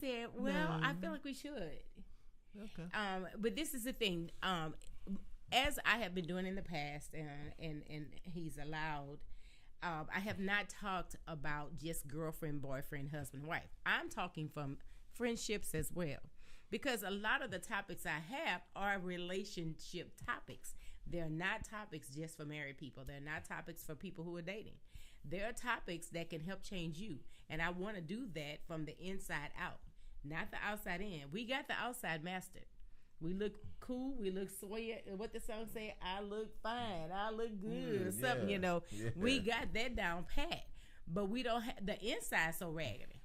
said, well, I feel like we should. Okay. But this is the thing. As I have been doing in the past, and he's allowed, I have not talked about just girlfriend, boyfriend, husband, wife. I'm talking from friendships as well. Because a lot of the topics I have are relationship topics. They're not topics just for married people. They're not topics for people who are dating. There are topics that can help change you. And I want to do that from the inside out, not the outside in. We got the outside mastered. We look cool. We look soy. What the song say? I look fine. I look good. Or something, Yeah. We got that down pat. But we don't have the inside so raggedy.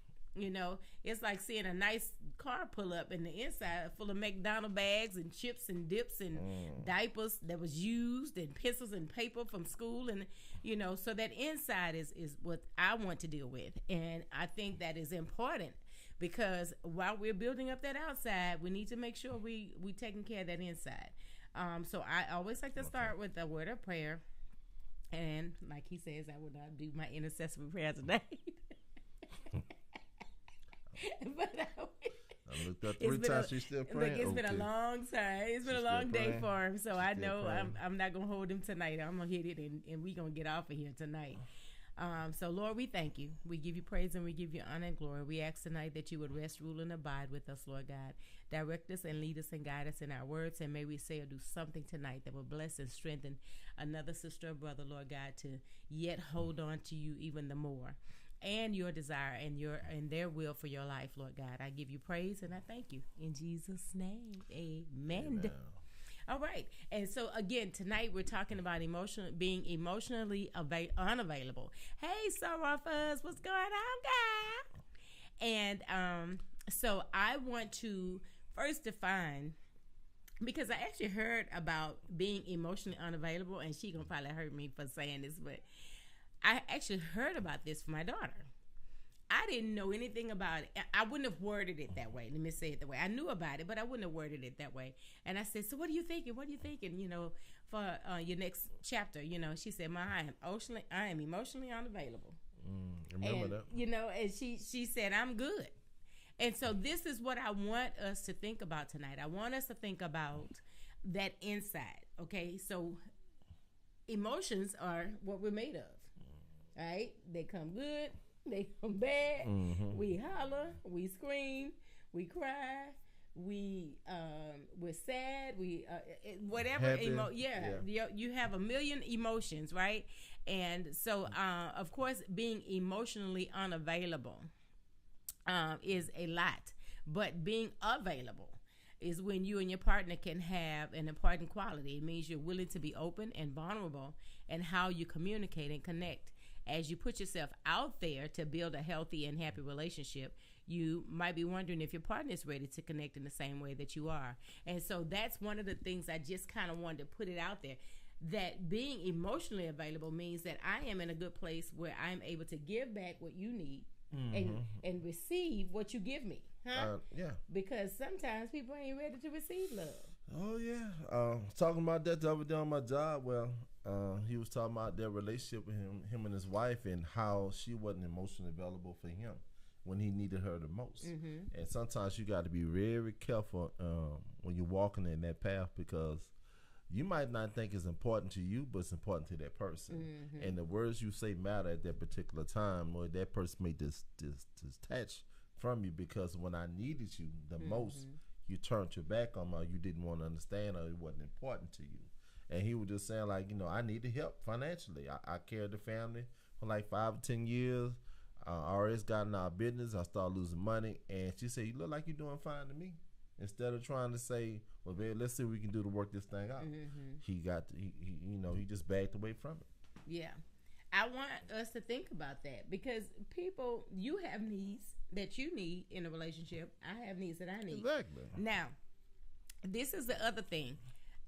It's like seeing a nice car pull up and the inside full of McDonald's bags and chips and dips and diapers that was used and pencils and paper from school. And, so that inside is what I want to deal with. And I think that is important because while we're building up that outside, we need to make sure we taking care of that inside. So I always like to start with a word of prayer. And like he says, I will not do my intercessory prayer tonight. But I looked up 3 times. She's still praying. Look, it's been a long time. It's been a long day for him. So I know I'm not gonna hold him tonight. I'm gonna hit it and we gonna get off of here tonight. So Lord, we thank you. We give you praise and we give you honor and glory. We ask tonight that you would rest, rule, and abide with us, Lord God. Direct us and lead us and guide us in our words, and may we say or do something tonight that will bless and strengthen another sister or brother, Lord God, to yet hold on to you even the more. And your desire and their will for your life, Lord God. I give you praise and I thank you. In Jesus' name, amen. All right. And so, again, tonight we're talking about being emotionally unavailable. Hey, Sorrow Fuzz, what's going on, guy? And so I want to first define, because I actually heard about being emotionally unavailable, and she going to probably hurt me for saying this, but I actually heard about this from my daughter. I didn't know anything about it. I wouldn't have worded it that way. Let me say it that way. I knew about it, but I wouldn't have worded it that way. And I said, so what are you thinking? What are you thinking, for your next chapter? She said, Ma, I am emotionally unavailable. Remember that. And she said, I'm good. And so this is what I want us to think about tonight. I want us to think about that inside, okay? So emotions are what we're made of. Right? They come good, they come bad. We holler, we scream, we cry, we're sad, whatever. You have a million emotions, right? And so, of course, being emotionally unavailable is a lot, but being available is when you and your partner can have an important quality. It means you're willing to be open and vulnerable in how you communicate and connect. As you put yourself out there to build a healthy and happy relationship, you might be wondering if your partner is ready to connect in the same way that you are. And so that's one of the things I just kind of wanted to put it out there, that being emotionally available means that I am in a good place where I'm able to give back what you need and receive what you give me. Yeah. Because sometimes people ain't ready to receive love. Oh, yeah. Talking about that the other day on my job, he was talking about their relationship with him and his wife, and how she wasn't emotionally available for him when he needed her the most. And sometimes you got to be very careful when you're walking in that path, because you might not think it's important to you, but it's important to that person. And the words you say matter at that particular time, or that person may detach from you, because when I needed you the most, you turned your back on me, or you didn't want to understand, or it wasn't important to you. And he was just saying, like, I needed help financially. I carried the family for like 5 or 10 years. I always got in our business. I started losing money. And she said, you look like you're doing fine to me. Instead of trying to say, well, babe, let's see what we can do to work this thing out. He just backed away from it. Yeah. I want us to think about that, because people, you have needs that you need in a relationship. I have needs that I need. Exactly. Now, this is the other thing.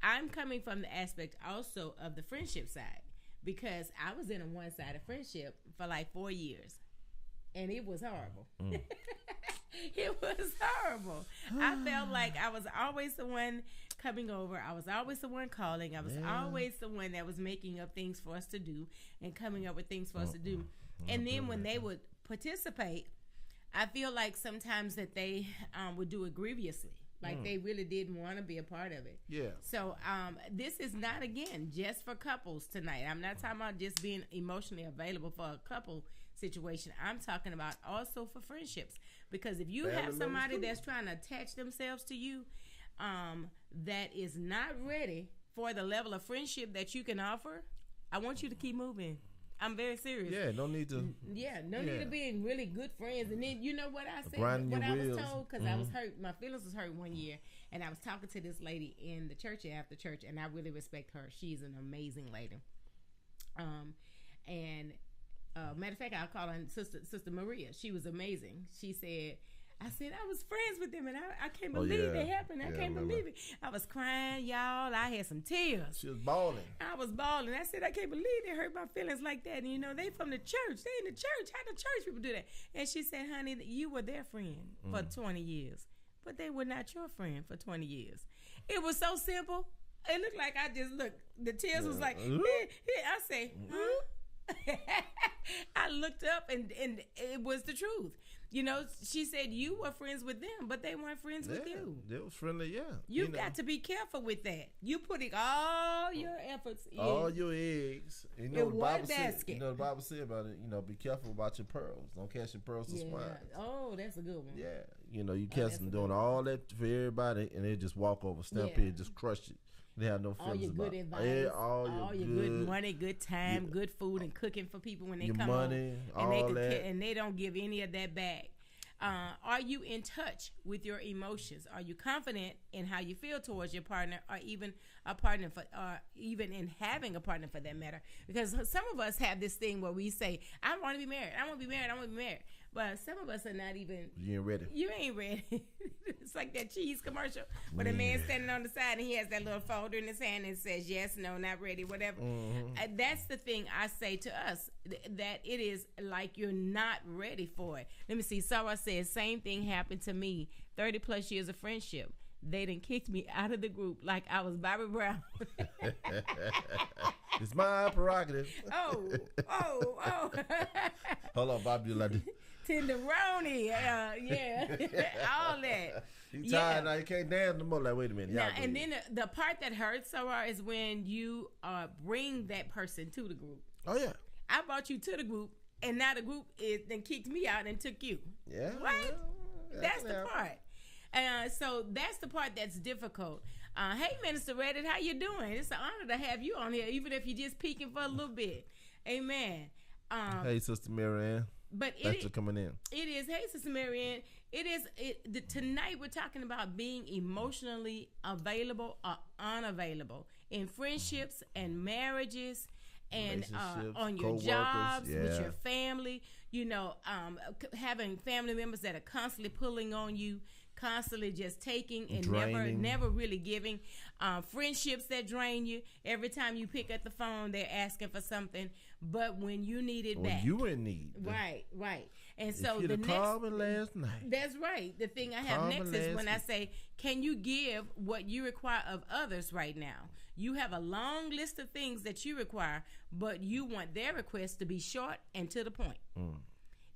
I'm coming from the aspect also of the friendship side, because I was in a one-sided friendship for like 4 years, and it was horrible. It was horrible. I felt like I was always the one coming over. I was always the one calling. I was always the one that was making up things for us to do and coming up with things for us to do. And then when they would participate, I feel like sometimes that they would do it grievously. Like they really didn't want to be a part of it. Yeah. So this is not, again, just for couples tonight. I'm not talking about just being emotionally available for a couple situation. I'm talking about also for friendships. Because if you have somebody that's trying to attach themselves to you that is not ready for the level of friendship that you can offer, I want you to keep moving. I'm very serious. Yeah, no need to. Yeah, no need to being really good friends. And then you know what I said, Grinding what I wheels. was told, because I was hurt. My feelings was hurt one year, and I was talking to this lady in the church after church, and I really respect her. She's an amazing lady. Matter of fact, I'll call her Sister Maria. She was amazing. She said, I said, I was friends with them, and I can't believe it happened. I can't believe it. I was crying, y'all. I had some tears. She was bawling. I was bawling. I said, I can't believe they hurt my feelings like that. And, you know, they from the church. They in the church. How the church people do that? And she said, honey, you were their friend for 20 years. But they were not your friend for 20 years. It was so simple. It looked like I just looked. The tears was like, I say, huh? I looked up, and it was the truth. You know, she said you were friends with them, but they weren't friends with you. They was friendly, yeah. You've got to be careful with that. You putting all your efforts in. All your eggs. You know, in one basket. You know, the Bible said about it, you know, be careful about your pearls. Don't cast your pearls to swine. Oh, that's a good one. Yeah. You know, you cast them doing all that for everybody, and they just walk over, stamp it, just crush it. They have no feelings all your about good advice, all your good money, good time, good food, and cooking for people when they come money, home. all that. And they don't give any of that back. Are you in touch with your emotions? Are you confident in how you feel towards your partner, or even a partner, even in having a partner for that matter? Because some of us have this thing where we say, I want to be married, I want to be married, I want to be married. But some of us are not even. You ain't ready. You ain't ready. It's like that cheese commercial where the man standing on the side and he has that little folder in his hand and says, yes, no, not ready, whatever. That's the thing I say to us, that it is like you're not ready for it. Let me see. Sarah says, same thing happened to me. 30 plus years of friendship. They done kicked me out of the group like I was Bobby Brown. It's my prerogative. Oh. Hold on, Bobby. Like Tenderoni, all that. You tired now? You can't dance no more. Like, wait a minute. Now, and then the part that hurts, Sarah, is when you bring that person to the group. Oh yeah. I brought you to the group, and now the group then kicked me out and took you. Yeah. What? That's the part. So that's the part that's difficult. Hey, Minister Reddit, how you doing? It's an honor to have you on here, even if you're just peeking for a little bit. Amen. Hey, Sister Marianne. But thanks for coming in. It is. Hey, Sister Marianne. Tonight we're talking about being emotionally available or unavailable in friendships and marriages and on your jobs, with your family. You know, having family members that are constantly pulling on you, constantly just taking and never really giving. Friendships that drain you. Every time you pick up the phone, they're asking for something, but when you need it back, you in need. Right. And so the next, last night. That's right. The thing I have next is when I say, can you give what you require of others right now? You have a long list of things that you require, but you want their requests to be short and to the point.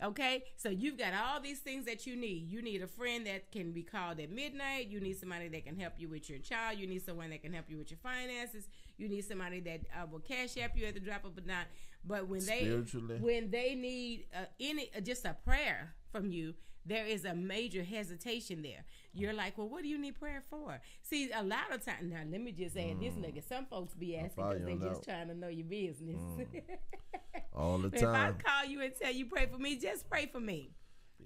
Okay, so you've got all these things that you need. You need a friend that can be called at midnight. You need somebody that can help you with your child. You need someone that can help you with your finances. You need somebody that will cash app you at the drop of a dime. But when they need just a prayer from you, there is a major hesitation there. You're like, well, what do you need prayer for? See, a lot of times, now let me just add this, nigga. Some folks be asking because they just trying to know your business. All the time. If I call you and tell you pray for me, just pray for me.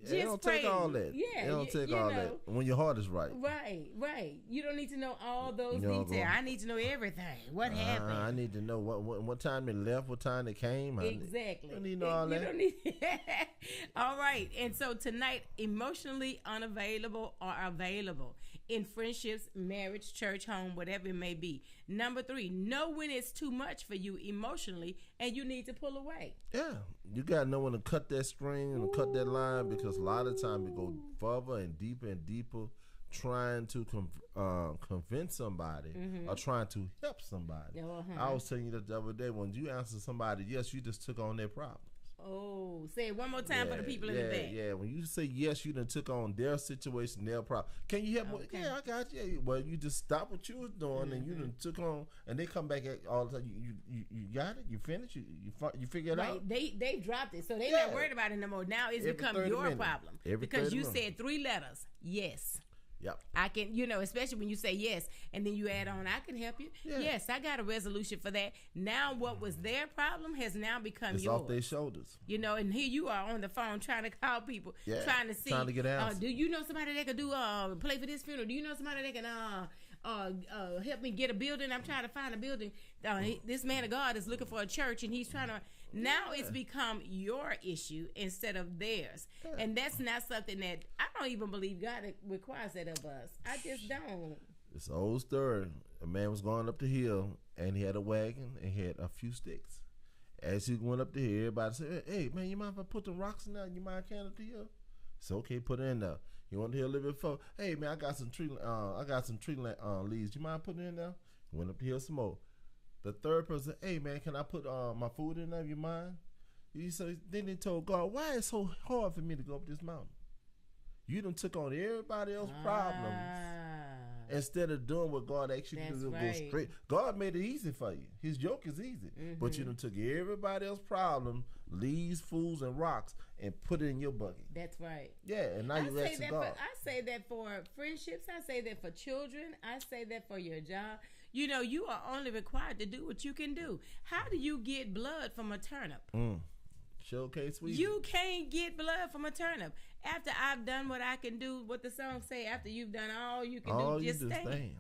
It don't take all that. Yeah, it don't take all that when your heart is right. Right. You don't need to know all those details. I need to know everything. What happened? I need to know what time they left, what time they came. Exactly. I need to know all that. You don't need all right. And so tonight, emotionally unavailable or available in friendships, marriage, church, home, whatever it may be. Number 3, know when it's too much for you emotionally and you need to pull away. Yeah, you got to know when to cut that string and cut that line, because a lot of time it go further and deeper trying to convince somebody or trying to help somebody. I was telling you that the other day, when you answer somebody yes, you just took on their problems. Oh, say it one more time for the people in the back. Yeah, when you say yes, you done took on their situation, their problem. Can you help? Okay. Yeah, I got you. Well, you just stop what you was doing and you done took on, and they come back all the time. You got it? You finished? You figure it out? They dropped it, so they not worried about it no more. Now it's become your problem because you said 3 letters. Yes. Yep. I can, especially when you say yes, and then you add on, I can help you. Yeah. Yes, I got a resolution for that. Now, what was their problem has now become yours. It's off their shoulders. And here you are on the phone trying to call people, trying to see. Trying to get answers. Do you know somebody that could play for this funeral? Do you know somebody that can help me get a building? I'm trying to find a building. This man of God is looking for a church, and he's trying to. Now it's become your issue instead of theirs. Yeah. And that's not something that I don't even believe God requires that of us. I just don't. It's an old story. A man was going up the hill and he had a wagon and he had a few sticks. As he went up the hill, everybody said, "Hey man, you mind if I put the rocks in there? You mind carrying up the hill?" So okay, put it in there. He went up the hill a little bit further. "Hey man, I got some tree leaves. You mind putting it in there?" He went up the hill some more. The third person, "Hey man, can I put my food in there? You mind?" Then they told God, "Why is it so hard for me to go up this mountain? You done took on everybody else's problems instead of doing what God asked you to do. Go straight. God made it easy for you. His yoke is easy, but you done took everybody else's problem, leaves, fools, and rocks, and put it in your bucket." That's right. Yeah, and now you asking God. I say that for friendships. I say that for children. I say that for your job. You are only required to do what you can do. How do you get blood from a turnip? Showcase sweet. You can't get blood from a turnip. After I've done what I can do, what the song say, after you've done all you can do, just stand.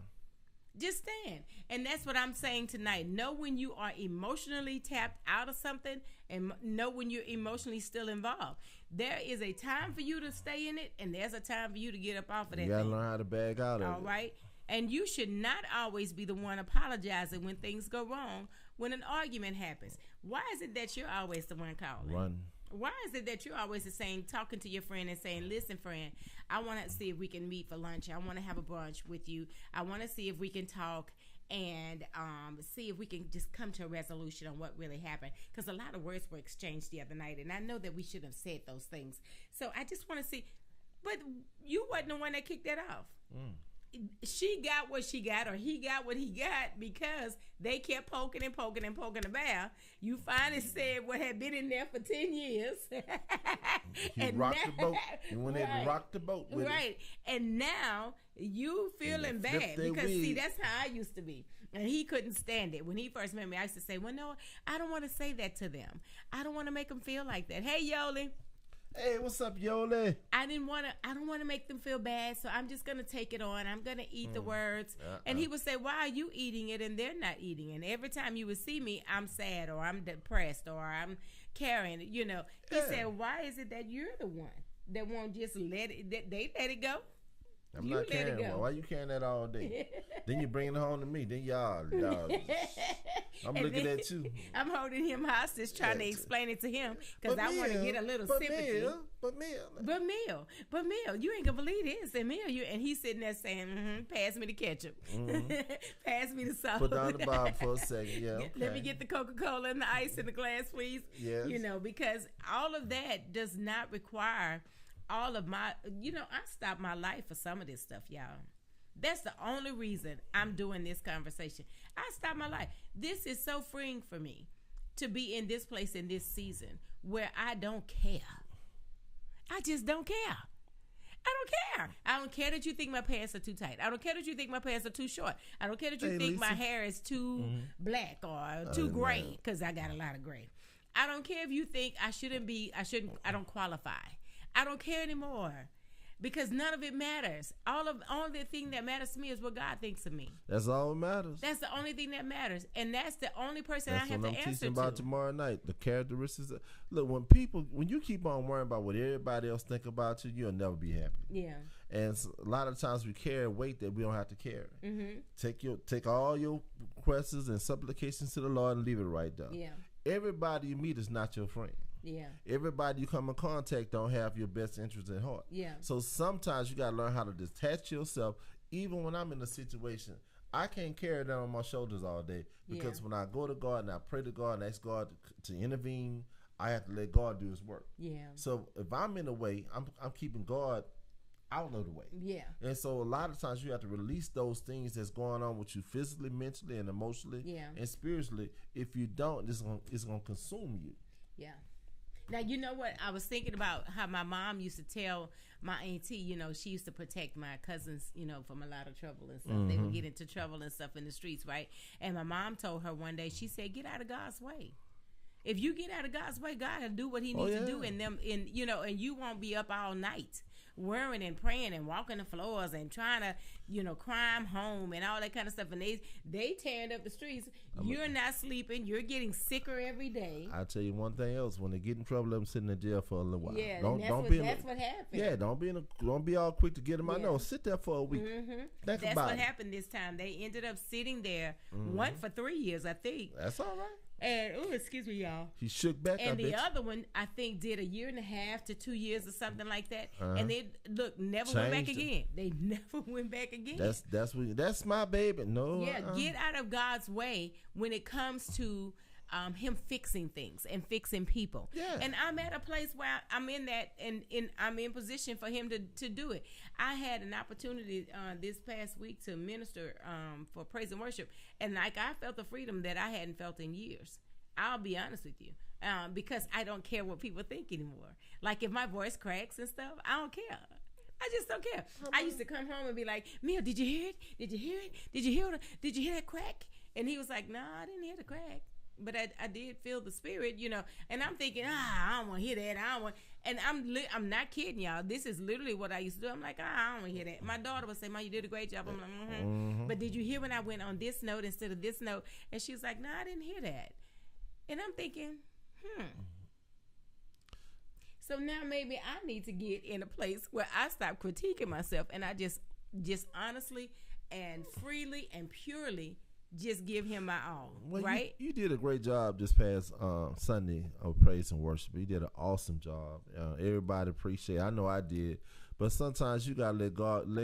Just stand. And that's what I'm saying tonight. Know when you are emotionally tapped out of something and know when you're emotionally still involved. There is a time for you to stay in it, and there's a time for you to get up off of that thing. You got to learn how to bag out of it. All right? And you should not always be the one apologizing when things go wrong, when an argument happens. Why is it that you're always the one calling? Run. Why is it that you're always talking to your friend and saying, "Listen, friend, I want to see if we can meet for lunch. I want to have a brunch with you. I want to see if we can talk and see if we can just come to a resolution on what really happened." Because a lot of words were exchanged the other night, and I know that we shouldn't have said those things. So I just want to see. But you wasn't the one that kicked that off. She got what she got, or he got what he got, because they kept poking and poking and poking the bear. You finally said what had been in there for 10 years. He rocked the boat. You went there and rocked the boat with it. And now you feeling bad because, see, that's how I used to be. And he couldn't stand it. When he first met me, I used to say, "Well, no, I don't want to say that to them. I don't want to make them feel like that. Hey, Yoli. Hey, what's up, Yoli?" I don't want to make them feel bad, so I'm just going to take it on. I'm going to eat the words. And he would say, "Why are you eating it and they're not eating it?" And every time you would see me, I'm sad or I'm depressed or I'm carrying it, He said, "Why is it that you're the one that won't just let it, they let it go? I'm not carrying it. Why you carrying that all day? Then you bring it home to me. Then y'all I'm looking at you. I'm holding him hostage, trying to explain it to him because I want to get a little sympathy. But Mill, you ain't gonna believe this. And Mill, and he's sitting there saying, "Pass me the ketchup, pass me the salt. Put down the bottle for a second. Yeah, okay. Let me get the Coca-Cola and the ice in the glass, please." Yes. Because all of that does not require all of my, I stopped my life for some of this stuff, y'all. That's the only reason I'm doing this conversation. I stopped my life. This is so freeing for me to be in this place in this season where I don't care. I just don't care. I don't care. I don't care that you think my pants are too tight. I don't care that you think my pants are too short. I don't care that you think my hair is too black or too gray, because I got a lot of gray. I don't care if you think I don't qualify. I don't care anymore because none of it matters. Only thing that matters to me is what God thinks of me. That's all that matters. That's the only thing that matters, and that's the only person I have to answer to. That's what I'm teaching about tomorrow night. The characteristics. Look, when you keep on worrying about what everybody else think about you, you'll never be happy. Yeah. And a lot of times we carry weight that we don't have to carry. Take all your requests and supplications to the Lord and leave it right there. Yeah. Everybody you meet is not your friend. Yeah. Everybody you come in contact don't have your best interest at heart. Yeah. So sometimes you got to learn how to detach yourself. Even when I'm in a situation, I can't carry that on my shoulders all day, because when I go to God and I pray to God and ask God to intervene, I have to let God do his work. Yeah. So if I'm in the way, I'm keeping God out of the way. Yeah. And so a lot of times you have to release those things that's going on with you physically, mentally, and emotionally, and spiritually. If you don't, it's gonna consume you. Yeah. Now, you know what? I was thinking about how my mom used to tell my auntie, you know, she used to protect my cousins, you know, from a lot of trouble and stuff. Mm-hmm. They would get into trouble and stuff in the streets, right? And my mom told her one day, she said, get out of God's way. If you get out of God's way, God will do what he needs to do in them, you know, and you won't be up all night worrying and praying and walking the floors and trying to, you know, crime home and all that kind of stuff. And they tearing up the streets. You're not sleeping. You're getting sicker every day. I'll tell you one thing else. When they get in trouble, let them sit in jail for a little while. Yeah, that's what happened. Yeah, don't be all quick to get them out. No, sit there for a week. Mm-hmm. That's what happened this time. They ended up sitting there, one for 3 years, I think. That's all right. And excuse me, y'all. He shook back. And the other one, I think, did 1.5 to 2 years or something like that. And they never went back again. They never went back again. That's my baby. No. Yeah, get out of God's way when it comes to him fixing things and fixing people. Yeah. And I'm at a place where I'm in that, and I'm in position for him to do it. I had an opportunity this past week to minister for praise and worship, and I felt the freedom that I hadn't felt in years. I'll be honest with you, because I don't care what people think anymore. Like if my voice cracks and stuff, I don't care. I just don't care. I used to come home and be like, Mia, did you hear it? Did you hear it? Did you hear that crack? And he was like, no, I didn't hear the crack. But I did feel the spirit, you know, and I'm thinking, I don't want to hear that. And I'm not kidding y'all. This is literally what I used to do. I'm like, I don't want to hear that. My daughter would say, Mom, you did a great job. I'm like, mm-hmm. But did you hear when I went on this note instead of this note? And she was like, no, I didn't hear that. And I'm thinking, So now maybe I need to get in a place where I stop critiquing myself and I just honestly and freely and purely just give him my all, right? You did a great job this past Sunday of praise and worship. You did an awesome job. Everybody appreciate it. I know I did. But sometimes you got to let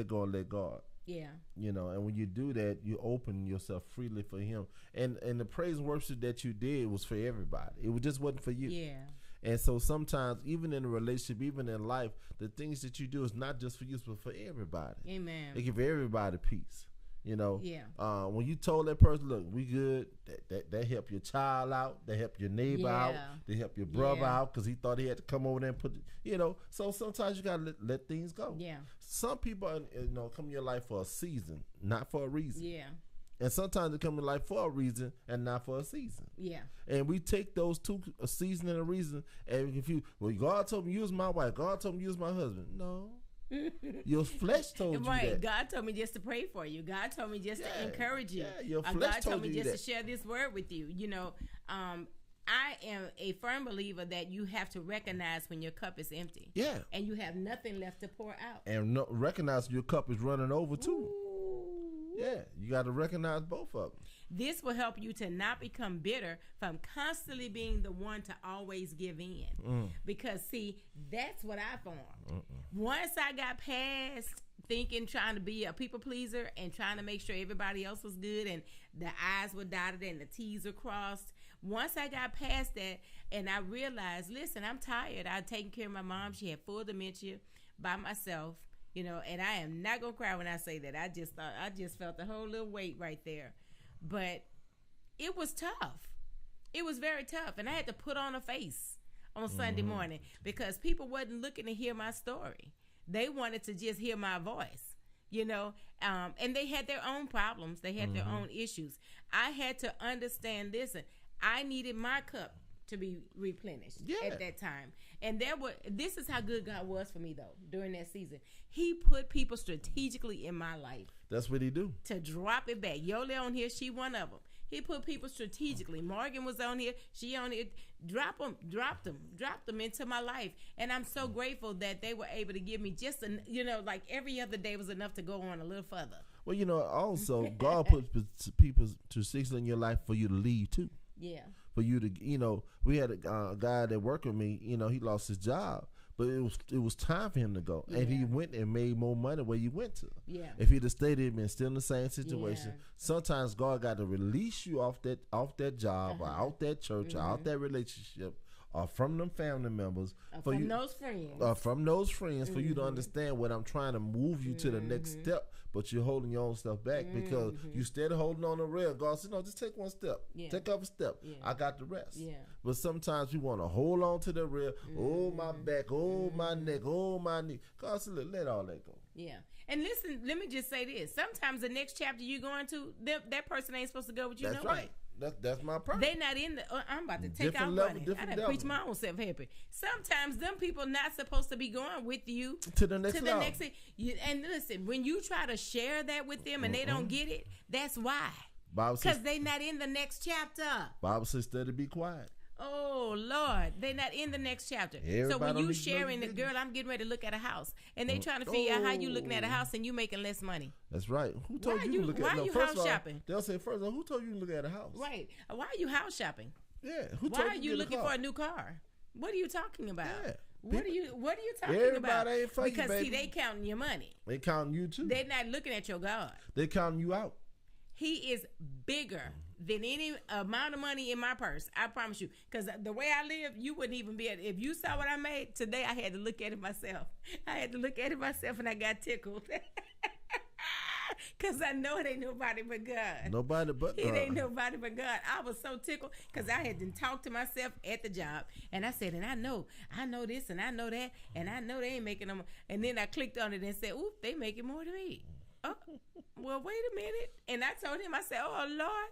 go and let God. Yeah. You know, and when you do that, you open yourself freely for him. And the praise and worship that you did was for everybody. It just wasn't for you. Yeah. And so sometimes, even in a relationship, even in life, the things that you do is not just for you, but for everybody. Amen. They give everybody peace. You know, yeah. When you told that person, look, we good, that help your child out, that help your neighbor out, they help your brother out because he thought he had to come over there and put, you know. So sometimes you gotta let things go. Yeah. Some people, come in your life for a season, not for a reason. Yeah. And sometimes they come in life for a reason and not for a season. Yeah. And we take those two, a season and a reason, and if you, God told me use my wife, God told me use my husband. No. Your flesh told you that. God told me just to pray for you. God told me just to encourage you. Yeah, your flesh God told me just that. to share this word with you. You know, I am a firm believer that you have to recognize when your cup is empty. Yeah. And you have nothing left to pour out. And recognize your cup is running over too. Ooh. Yeah, you got to recognize both of them. This will help you to not become bitter from constantly being the one to always give in. Because, see, that's what I formed. Once I got past trying to be a people pleaser and trying to make sure everybody else was good and the I's were dotted and the T's were crossed, once I got past that and I realized, listen, I'm tired. I'd taken care of my mom. She had full dementia by myself, you know, and I am not going to cry when I say that. I just felt the whole little weight right there. But it was tough. It was very tough. And I had to put on a face on Sunday morning because people wasn't looking to hear my story. They wanted to just hear my voice, you know. And they had their own problems. They had their own issues. I had to understand, listen, I needed my cup to be replenished at that time. And this is how good God was for me, though, during that season. He put people strategically in my life. That's what he do. To drop it back. Yole on here, she one of them. He put people strategically. Morgan was on here. She on it. Dropped them into my life. And I'm so grateful that they were able to give me just, like every other day was enough to go on a little further. Well, also, God puts people strategically in your life for you to leave, too. Yeah. For you to, we had a guy that worked with me, he lost his job, but it was time for him to go. Yeah. And he went and made more money where you went to. Yeah. If he'd have stayed, he'd been still in the same situation. Yeah. Sometimes God got to release you off that job or out that church or out that relationship or from them family members, from those friends, for you to understand what I'm trying to move you to the next step, but you're holding your own stuff back because you steady holding on the rail. God said, no, just take one step. Take up a step. I got the rest. But sometimes we want to hold on to the rail. Oh, my back. Oh, my neck. Oh, my knee. God said, let all that go. Yeah. And listen, let me just say this. Sometimes the next chapter you're going to, that person ain't supposed to go with you. That's right. That's my problem. They not in the. I'm about to take out money. I done preach my own self happy. Sometimes them people not supposed to be going with you to the next level. And listen, when you try to share that with them and they don't get it, that's why. Because they not in the next chapter. Bible says, "Study, be quiet." Oh Lord, they not in the next chapter. So when you sharing the girl, I'm getting ready to look at a house, and they trying to figure out how you looking at a house and you making less money. That's right. Who told you to look at? Why are you house shopping? They'll say first, who told you to look at a house? Right. Why are you house shopping? Yeah. Why are you looking for a new car? What are you talking about? Yeah. What are you talking about? Ain't funny, because baby. See, they counting your money. They counting you too. They're not looking at your God. They counting you out. He is bigger than any amount of money in my purse. I promise you. Because the way I live, you wouldn't even be able. If you saw what I made today, I had to look at it myself. And I got tickled. Because I know it ain't nobody but God. Nobody but God. It ain't nobody but God. I was so tickled because I had to talk to myself at the job. And I said, and I know this and I know that. And I know they ain't making them. And then I clicked on it and said, oop, they making more than me. Oh, well, wait a minute. And I told him, I said, oh, Lord,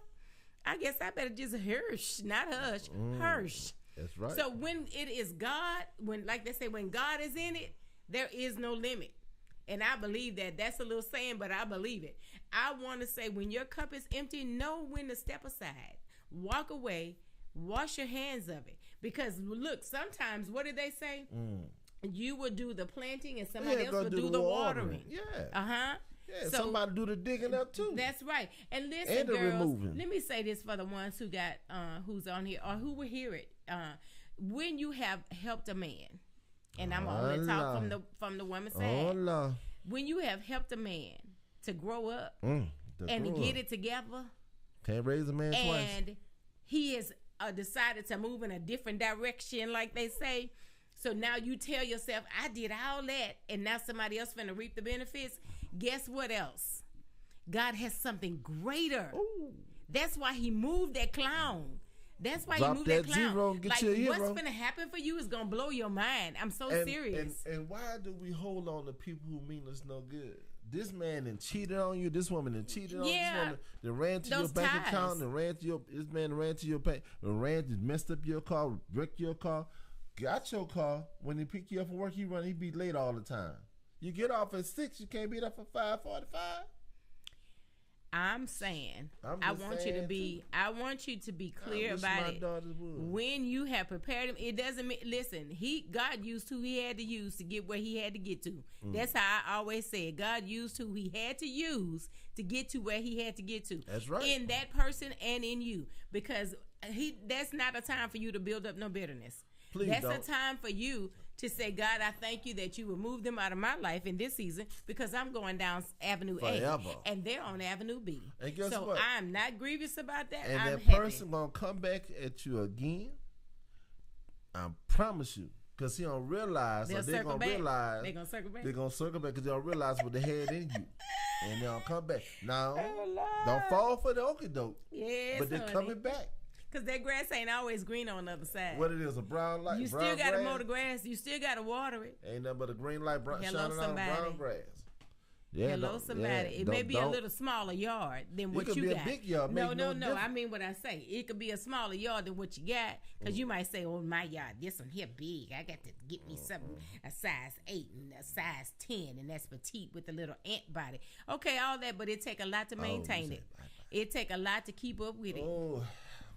I guess I better just hush, not hush, hush. That's right. So when it is God, like they say, when God is in it, there is no limit. And I believe that. That's a little saying, but I believe it. I want to say when your cup is empty, know when to step aside. Walk away. Wash your hands of it. Because, look, sometimes, what did they say? You will do the planting and somebody else will do the watering. Yeah. Uh-huh. Yeah, so, somebody do the digging up too. That's right. And listen, and girls, removing. Let me say this for the ones who got who's on here or who will hear it. When you have helped a man, and I'm only talking from the woman's side. When you have helped a man to grow up and get it together, can't raise a man twice, and he has decided to move in a different direction, like they say. So now you tell yourself, I did all that, and now somebody else finna reap the benefits. Guess what else? God has something greater. Ooh. That's why he moved that clown. That's why he moved that clown. Zero, get like, you a hero. What's gonna happen for you is gonna blow your mind. I'm so serious. And why do we hold on to people who mean us no good? This man done cheated on you. This woman done cheated on you. This woman done ran to your bank account and this man ran to your bank and messed up your car, wrecked your car, got your car. When he pick you up from work, he be late all the time. You get off at 6, you can't be there for 5:45. I'm saying, I want you to be clear about it. When you have prepared him, it doesn't mean, listen, God used who he had to use to get where he had to get to. That's how I always say it. God used who he had to use to get to where he had to get to. That's right. In that person and in you. Because that's not a time for you to build up no bitterness. That's a time for you to say, God, I thank you that you removed them out of my life in this season because I'm going down Avenue A and they're on Avenue B. And guess so what? I'm not grievous about that. And I'm that happy. person going to come back at you again. I promise you. Because he don't realize. They're going to realize. They're going to circle back. They're going to circle back because they don't realize what they had in you. And they'll come back. Now, don't fall for the okie doke. Yes, but they're coming back. Because that grass ain't always green on the other side. What it is, a brown light. You still got to mow the grass. You still got to water it. Ain't nothing but a green light shining on brown grass. Yeah, hello, somebody. It may be a little smaller yard than what you got. It could be a big yard. No. I mean what I say. It could be a smaller yard than what you got. Because you might say, oh, my yard, this one here big. I got to get me something a size 8 and a size 10. And that's petite with a little ant body. Okay, all that, but it take a lot to maintain it. It take a lot to keep up with it. Oh,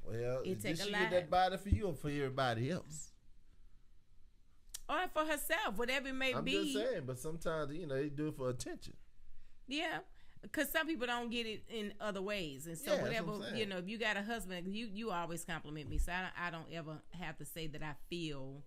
well, did she get that body for you or for everybody else? Or for herself, whatever it may be. I'm just saying, but sometimes, they do it for attention. Yeah, because some people don't get it in other ways. And so whatever, if you got a husband, you always compliment me. So I don't ever have to say that I feel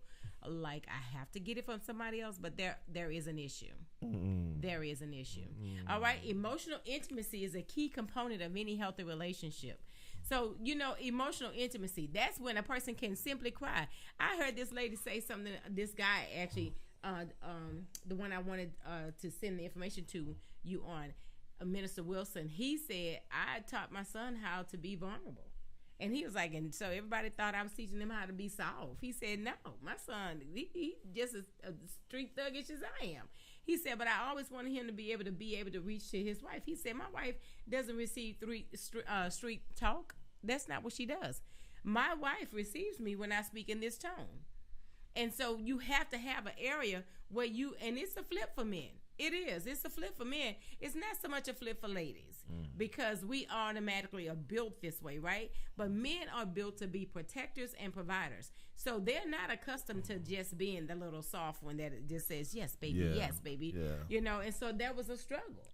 like I have to get it from somebody else, but there is an issue. There is an issue. All right, emotional intimacy is a key component of any healthy relationship. So, emotional intimacy, that's when a person can simply cry. I heard this lady say something, this guy actually, the one I wanted to send the information to you on, Minister Wilson, he said, I taught my son how to be vulnerable. And he was like, and so everybody thought I was teaching them how to be soft. He said, no, my son, he just as street thuggish as I am. He said, but I always wanted him to be able to reach to his wife. He said, my wife doesn't receive street talk. That's not what she does. My wife receives me when I speak in this tone. And so you have to have an area where and it's a flip for men. It is. It's a flip for men. It's not so much a flip for ladies because we automatically are built this way, right? But men are built to be protectors and providers. So they're not accustomed to just being the little soft one that just says, yes, baby, yes, baby. Yeah. And so there was a struggle.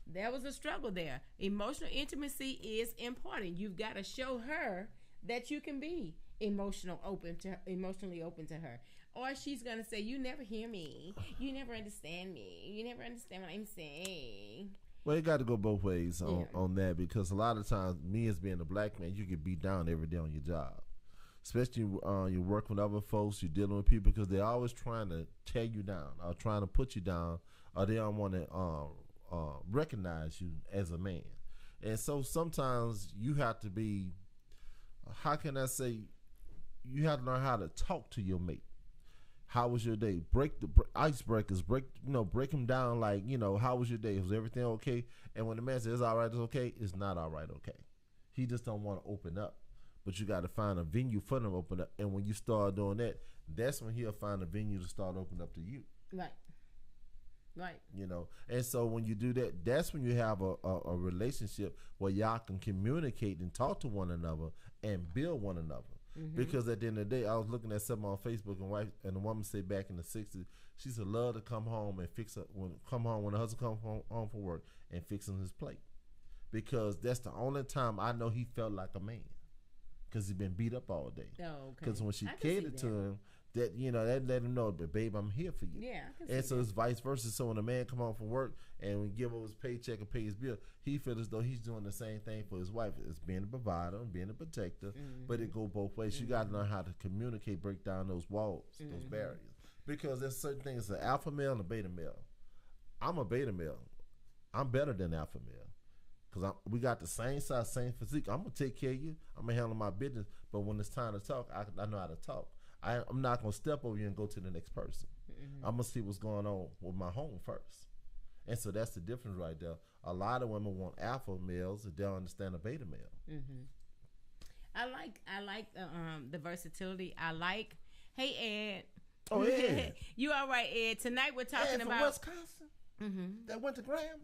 There was a struggle there. Emotional intimacy is important. You've got to show her that you can be emotionally open to her. Or she's going to say, you never hear me. You never understand me. You never understand what I'm saying. Well, you got to go both ways on that, because a lot of times, me as being a black man, you get beat down every day on your job. Especially you work with other folks, you're dealing with people, because they're always trying to tear you down or trying to put you down, or they don't want to recognize you as a man. And so sometimes you have to be, how can I say, you have to learn how to talk to your mate. How was your day? Break the icebreakers. Break them down. Like, how was your day? Was everything okay? And when the man says it's all right, it's okay, it's not all right, okay. He just don't want to open up. But you got to find a venue for them to open up. And when you start doing that, that's when he'll find a venue to start opening up to you. Right. And so when you do that, that's when you have a relationship where y'all can communicate and talk to one another and build one another. Mm-hmm. Because at the end of the day, I was looking at something on Facebook, and the woman said back in the 60s, she said love to come home and when the husband comes home from work and fixing his plate. Because that's the only time I know he felt like a man. Because he's been beat up all day. Oh, okay. Because when she catered to him, that that let him know, but babe, I'm here for you. Yeah, and so it's vice versa. So when a man come home from work and we give him his paycheck and pay his bill, he feels as though he's doing the same thing for his wife. It's being a provider and being a protector, but it go both ways. You got to learn how to communicate, break down those walls, those barriers, because there's certain things. An alpha male and a beta male. I'm a beta male. I'm better than alpha male. Because we got the same size, same physique. I'm going to take care of you. I'm going to handle my business. But when it's time to talk, I know how to talk. I'm not going to step over you and go to the next person. Mm-hmm. I'm going to see what's going on with my home first. And so that's the difference right there. A lot of women want alpha males that don't understand a beta male. Mm-hmm. I like the versatility. Hey, Ed. Oh, yeah. You all right, Ed? Tonight we're talking about Wisconsin. Mm-hmm. That went to Graham.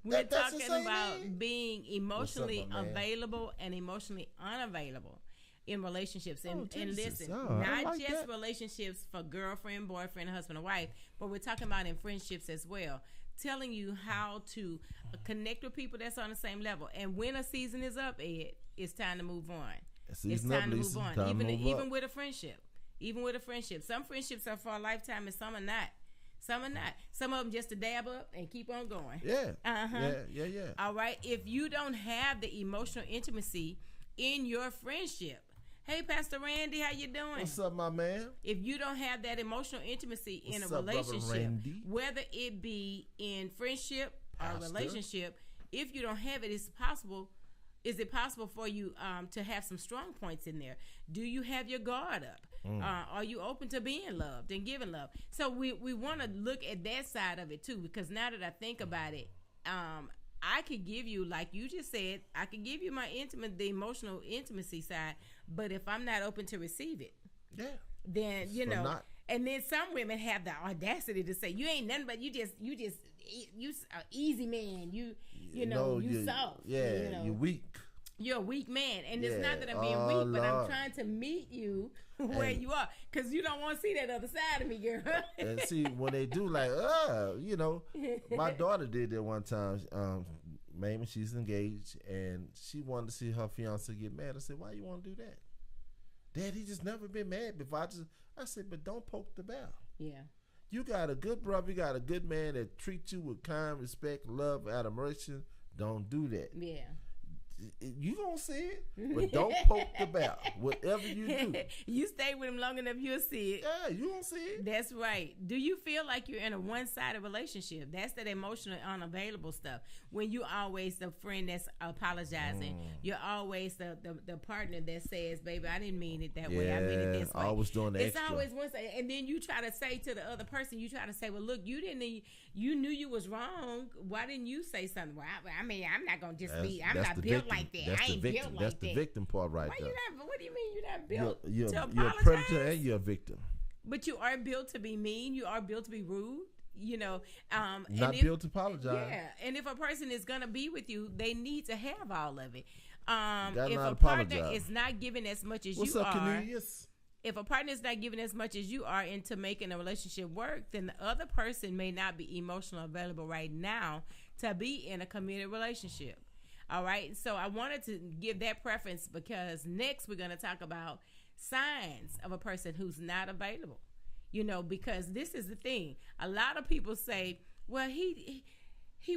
We're talking about being emotionally available and emotionally unavailable in relationships. And listen, not just relationships for girlfriend, boyfriend, husband, or wife, but we're talking about in friendships as well. Telling you how to connect with people that's on the same level. And when a season is up, Ed, it's time to move on. It's time to move on. Even with a friendship. Even with a friendship. Some friendships are for a lifetime and some are not. Some are not. Some of them just to dab up and keep on going. Yeah. Yeah. All right. If you don't have the emotional intimacy in your friendship, hey, Pastor Randy, how you doing? What's up, my man? If you don't have that emotional intimacy in a relationship, whether it be in friendship or relationship, if you don't have it, is it possible for you to have some strong points in there? Do you have your guard up? Are you open to being loved and giving love? So we want to look at that side of it too, because now that I think about it, I could give you, like you just said, I could give you the emotional intimacy side, but if I'm not open to receive it, then and then some women have the audacity to say, you ain't nothing but you easy man, you soft, you're weak. You're a weak man, and it's not that I'm being weak, but I'm trying to meet you where you are, because you don't want to see that other side of me, girl. And see, when they do, like, my daughter did that one time. Maybe she's engaged, and she wanted to see her fiance get mad. I said, why you want to do that? Dad, he just never been mad before. I said, but don't poke the bear. Yeah. You got a good brother. You got a good man that treats you with kind, respect, love, admiration. Don't do that. Yeah. You gonna see it, but don't poke the bear. Whatever you do, you stay with him long enough, you'll see it. Yeah, you gonna see it. That's right. Do you feel like you're in a one-sided relationship? That's that emotionally unavailable stuff. When you always the friend that's apologizing, you're always the partner that says, "Baby, I didn't mean it that way. I meant it this way." Always doing the extra. It's always one side, and then you try to say to the other person, you try to say, "Well, look, you didn't. You knew you was wrong. Why didn't you say something?" Well, I mean, I'm not gonna just be. I'm not built like that. I ain't built like that. That's the victim part right there. What do you mean you're not built to apologize? You're a predator and you're a victim. But you are built to be mean. You are built to be rude. You know, not built to apologize. Yeah, and if a person is gonna be with you, they need to have all of it. If a partner is not giving as much as What's you up, are, Cornelius? if a partner is not giving as much as you are into making a relationship work, then the other person may not be emotionally available right now to be in a committed relationship. All right, so I wanted to give that preference because next we're going to talk about signs of a person who's not available. You know, because this is the thing. A lot of people say, well, he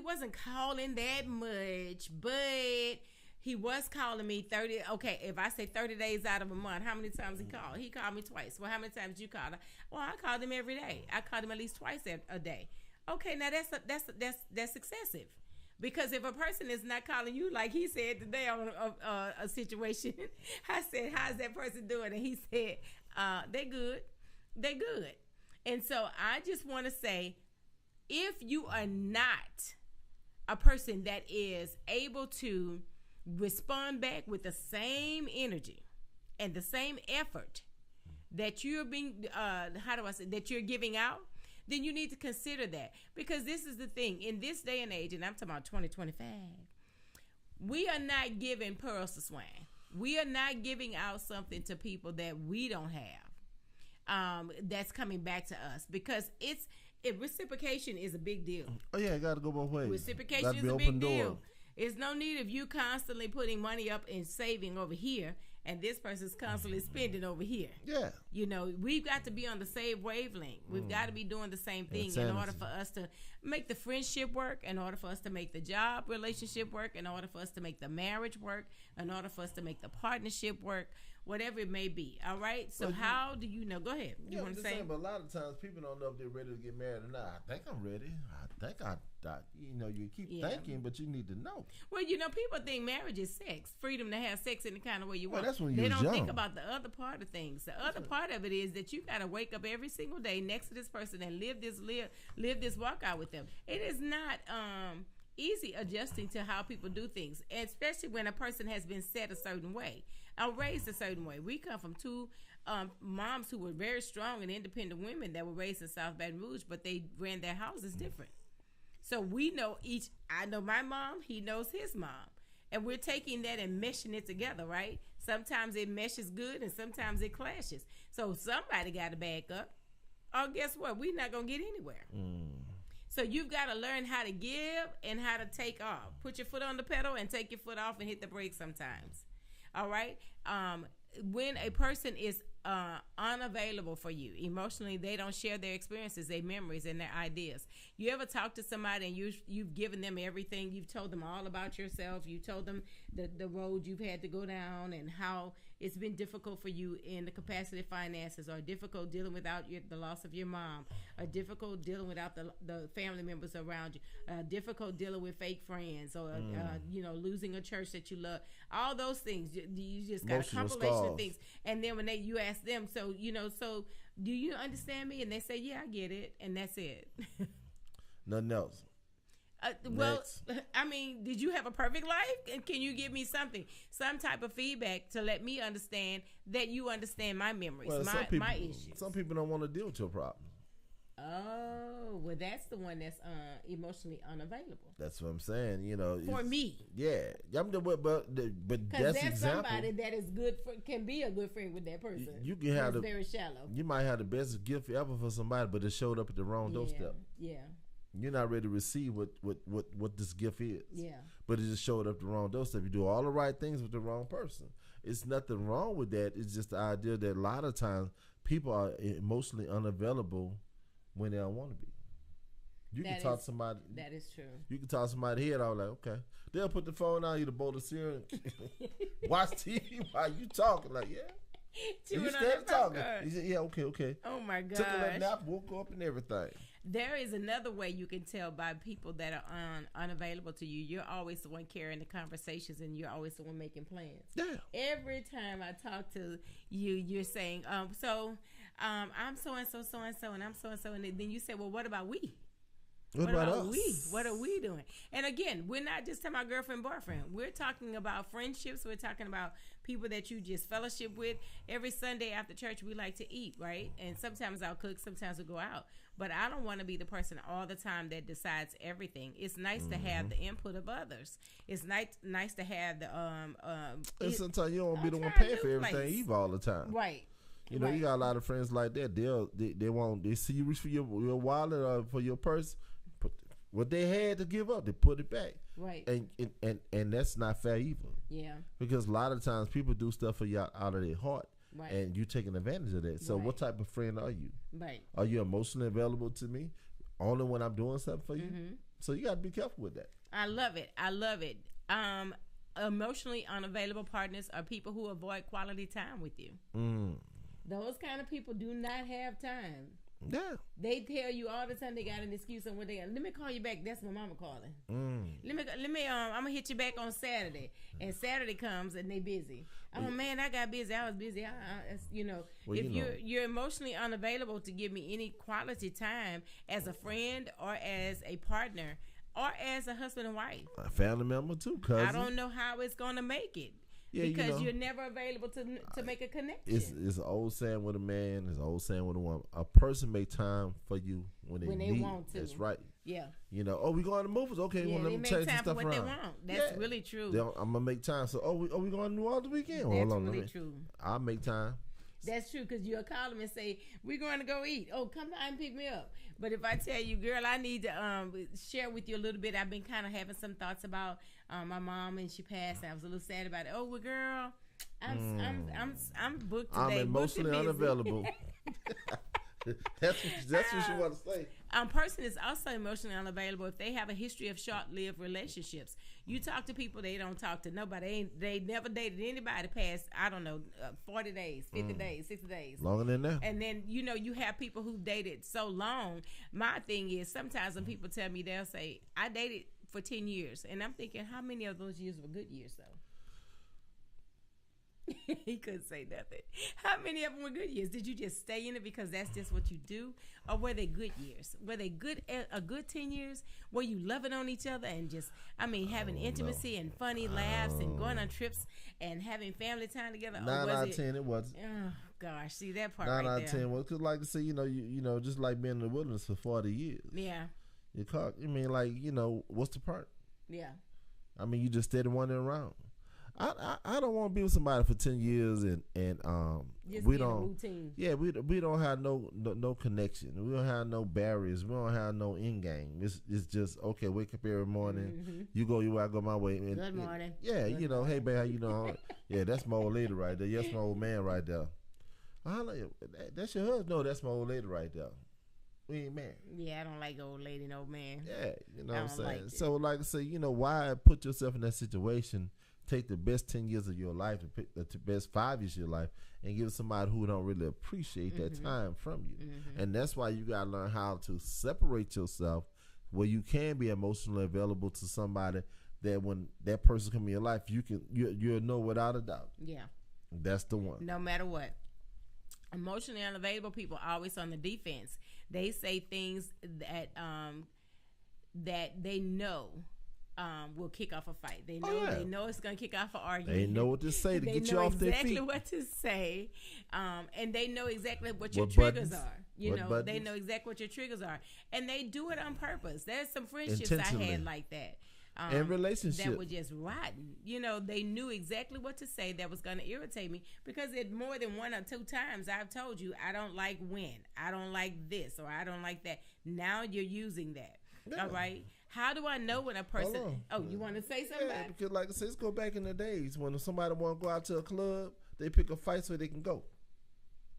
wasn't calling that much, but he was calling me 30. Okay, if I say 30 days out of a month, how many times he called? He called me twice. Well, how many times you called? Well, I called him every day. I called him at least twice a day. Okay, now that's excessive. Because if a person is not calling you, like he said today on a situation, I said, how's that person doing? And he said, they're good. They're good. And so I just want to say, if you are not a person that is able to respond back with the same energy and the same effort that you're being, that you're giving out, then you need to consider that. Because this is the thing. In this day and age, and I'm talking about 2025, we are not giving pearls to swine. We are not giving out something to people that we don't have, that's coming back to us. Because reciprocation is a big deal. Oh, yeah, it got to go both ways. Reciprocation is a big deal. There's no need of you constantly putting money up and saving over here, and this person's constantly spending over here. Yeah. You know, we've got to be on the same wavelength. We've got to be doing the same thing in order for us to make the friendship work, in order for us to make the job relationship work, in order for us to make the marriage work, in order for us to make the partnership work, whatever it may be. All right? So how do you know? Go ahead. You want to say? But a lot of times people don't know if they're ready to get married or not. I think I'm ready. I think you keep thinking, but you need to know. Well, people think marriage is sex, freedom to have sex in the kind of way you want. That's when they don't young. think about the other part of things. The other part of it is that you got to wake up every single day next to this person and live this walk out with them. It is not easy adjusting to how people do things, especially when a person has been set a certain way or raised a certain way. We come from two moms who were very strong and independent women that were raised in South Baton Rouge, but they ran their houses different. So we know I know my mom, he knows his mom. And we're taking that and meshing it together, right? Sometimes it meshes good and sometimes it clashes. So somebody got to back up. Or guess what? We're not going to get anywhere. So you've got to learn how to give and how to take off. Put your foot on the pedal and take your foot off and hit the brakes sometimes. All right? When a person is unavailable for you emotionally, they don't share their experiences, their memories, and their ideas. You ever talk to somebody and you've given them everything? You've told them all about yourself. You told them the road you've had to go down and how it's been difficult for you in the capacity of finances, or difficult dealing without the loss of your mom, or difficult dealing without the family members around you, difficult dealing with fake friends, or losing a church that you love. All those things, you just got a compilation of things. And then when you ask them, so do you understand me? And they say, yeah, I get it, and that's it. Nothing else. Well, I mean, did you have a perfect life? And can you give me some type of feedback to let me understand that you understand my memories, my issues? Some people don't want to deal with your problems. Oh, well, that's the one that's emotionally unavailable. That's what I'm saying. For me, yeah. But that's somebody that is good can be a good friend with that person. You can have very shallow. You might have the best gift ever for somebody, but it showed up at the wrong doorstep. Yeah. You're not ready to receive what this gift is. Yeah. But it just showed up the wrong doorstep. You do all the right things with the wrong person. It's nothing wrong with that. It's just the idea that a lot of times people are emotionally unavailable when they don't want to be. You can talk to somebody. That is true. You can talk to somebody here. I was like, okay. They'll put the phone out, eat a bowl of cereal, watch TV while you talking. Like, yeah. You still talking. He said, yeah, okay. Oh my gosh. Took a little nap, woke up, and everything. There is another way you can tell by people that are unavailable to you. You're always the one carrying the conversations, and you're always the one making plans. Yeah. Every time I talk to you, you're saying, I'm so and so, and I'm so and so, and then you say, well, what about we? What about us? What are we doing? And again, we're not just talking about girlfriend, boyfriend. We're talking about friendships. We're talking about people that you just fellowship with. Every Sunday after church, we like to eat, right? And sometimes I'll cook, sometimes we'll go out. But I don't want to be the person all the time that decides everything. It's nice to have the input of others. It's nice to have the and sometimes you don't want to be the one paying for everything either all the time. Right. You know, you got a lot of friends like that. They see you reach for your wallet or for your purse. What they had to give up, they put it back. Right. And that's not fair either. Yeah. Because a lot of times people do stuff for you out of their heart. Right. And you taking advantage of that. So what type of friend are you? Right. Are you emotionally available to me? Only when I'm doing something for you? Mm-hmm. So you got to be careful with that. I love it. Emotionally unavailable partners are people who avoid quality time with you. Those kind of people do not have time. Yeah. They tell you all the time they got an excuse on what they got. Let me call you back. That's my mama calling. Let me I'm gonna hit you back on Saturday. And Saturday comes and they busy. Oh man, I got busy. I was busy. You're emotionally unavailable to give me any quality time as a friend or as a partner or as a husband and wife. A family member too, cousin. I don't know how it's gonna make it. Yeah, because you're never available to make a connection. It's an old saying with a man. It's an old saying with a woman. A person make time for you when they want to. That's right. Yeah. You know, we going to movies? Okay, yeah, let me change some stuff around. They want. That's really true. I'm gonna make time. So, we going to New Orleans weekend? That's hold on, really true. I'll make time. That's true, because you'll call them and say, we're going to go eat. Oh, come by and pick me up. But if I tell you, girl, I need to share with you a little bit. I've been kind of having some thoughts about my mom, and she passed. And I was a little sad about it. Oh, well, girl, I'm booked today. I'm emotionally unavailable. That's what you want to say. Person is also emotionally unavailable if they have a history of short-lived relationships. You talk to people, they don't talk to nobody. They never dated anybody past, 40 days, 50 days, 60 days. Longer than that. And then, you have people who dated so long. My thing is, sometimes when people tell me, they'll say, I dated for 10 years. And I'm thinking, how many of those years were good years, though? He couldn't say nothing. How many of them were good years? Did you just stay in it because that's just what you do? Or were they good years? Were they a good 10 years? Were you loving on each other and just, having intimacy and funny laughs and going on trips and having family time together? 9 out of 10 it wasn't. Oh, gosh. See that part 9 right out of 10 was. Because like I say, you just like being in the wilderness for 40 years. Yeah. What's the part? Yeah. You just steady wandering around. I don't want to be with somebody for 10 years and we don't. Yeah, we don't have no connection. We don't have no barriers. We don't have no end game. It's just okay. Wake up every morning. Mm-hmm. You go your way, I go my way. And, good morning. Good morning. Hey babe, how you doing? Yeah, that's my old lady right there. Yes, my old man right there. That's your husband? No, that's my old lady right there. We ain't married. Yeah, I don't like old lady and old man. Yeah, you know what I'm saying. Like so like I say, why put yourself in that situation? Take the best 10 years of your life and pick the best 5 years of your life and give it to somebody who don't really appreciate that time from you. Mm-hmm. And that's why you got to learn how to separate yourself where you can be emotionally available to somebody that when that person come in your life, you'll know without a doubt. Yeah. That's the one. No matter what. Emotionally unavailable people are always on the defense. They say things that they know will kick off a fight. They know it's going to kick off an argument. They know what to say to get you off their feet. They know exactly what to say, and they know exactly what your triggers are. They know exactly what your triggers are, and they do it on purpose. There's some friendships I had like that. And relationships that were just rotten. They knew exactly what to say that was going to irritate me because it more than 1 or 2 times I've told you I don't like when, I don't like this, or I don't like that. Now you're using that. Yeah. All right. How do I know when a person? Oh, you want to say something? Yeah, because like I said, let's go back in the days when somebody want to go out to a club, they pick a fight so they can go.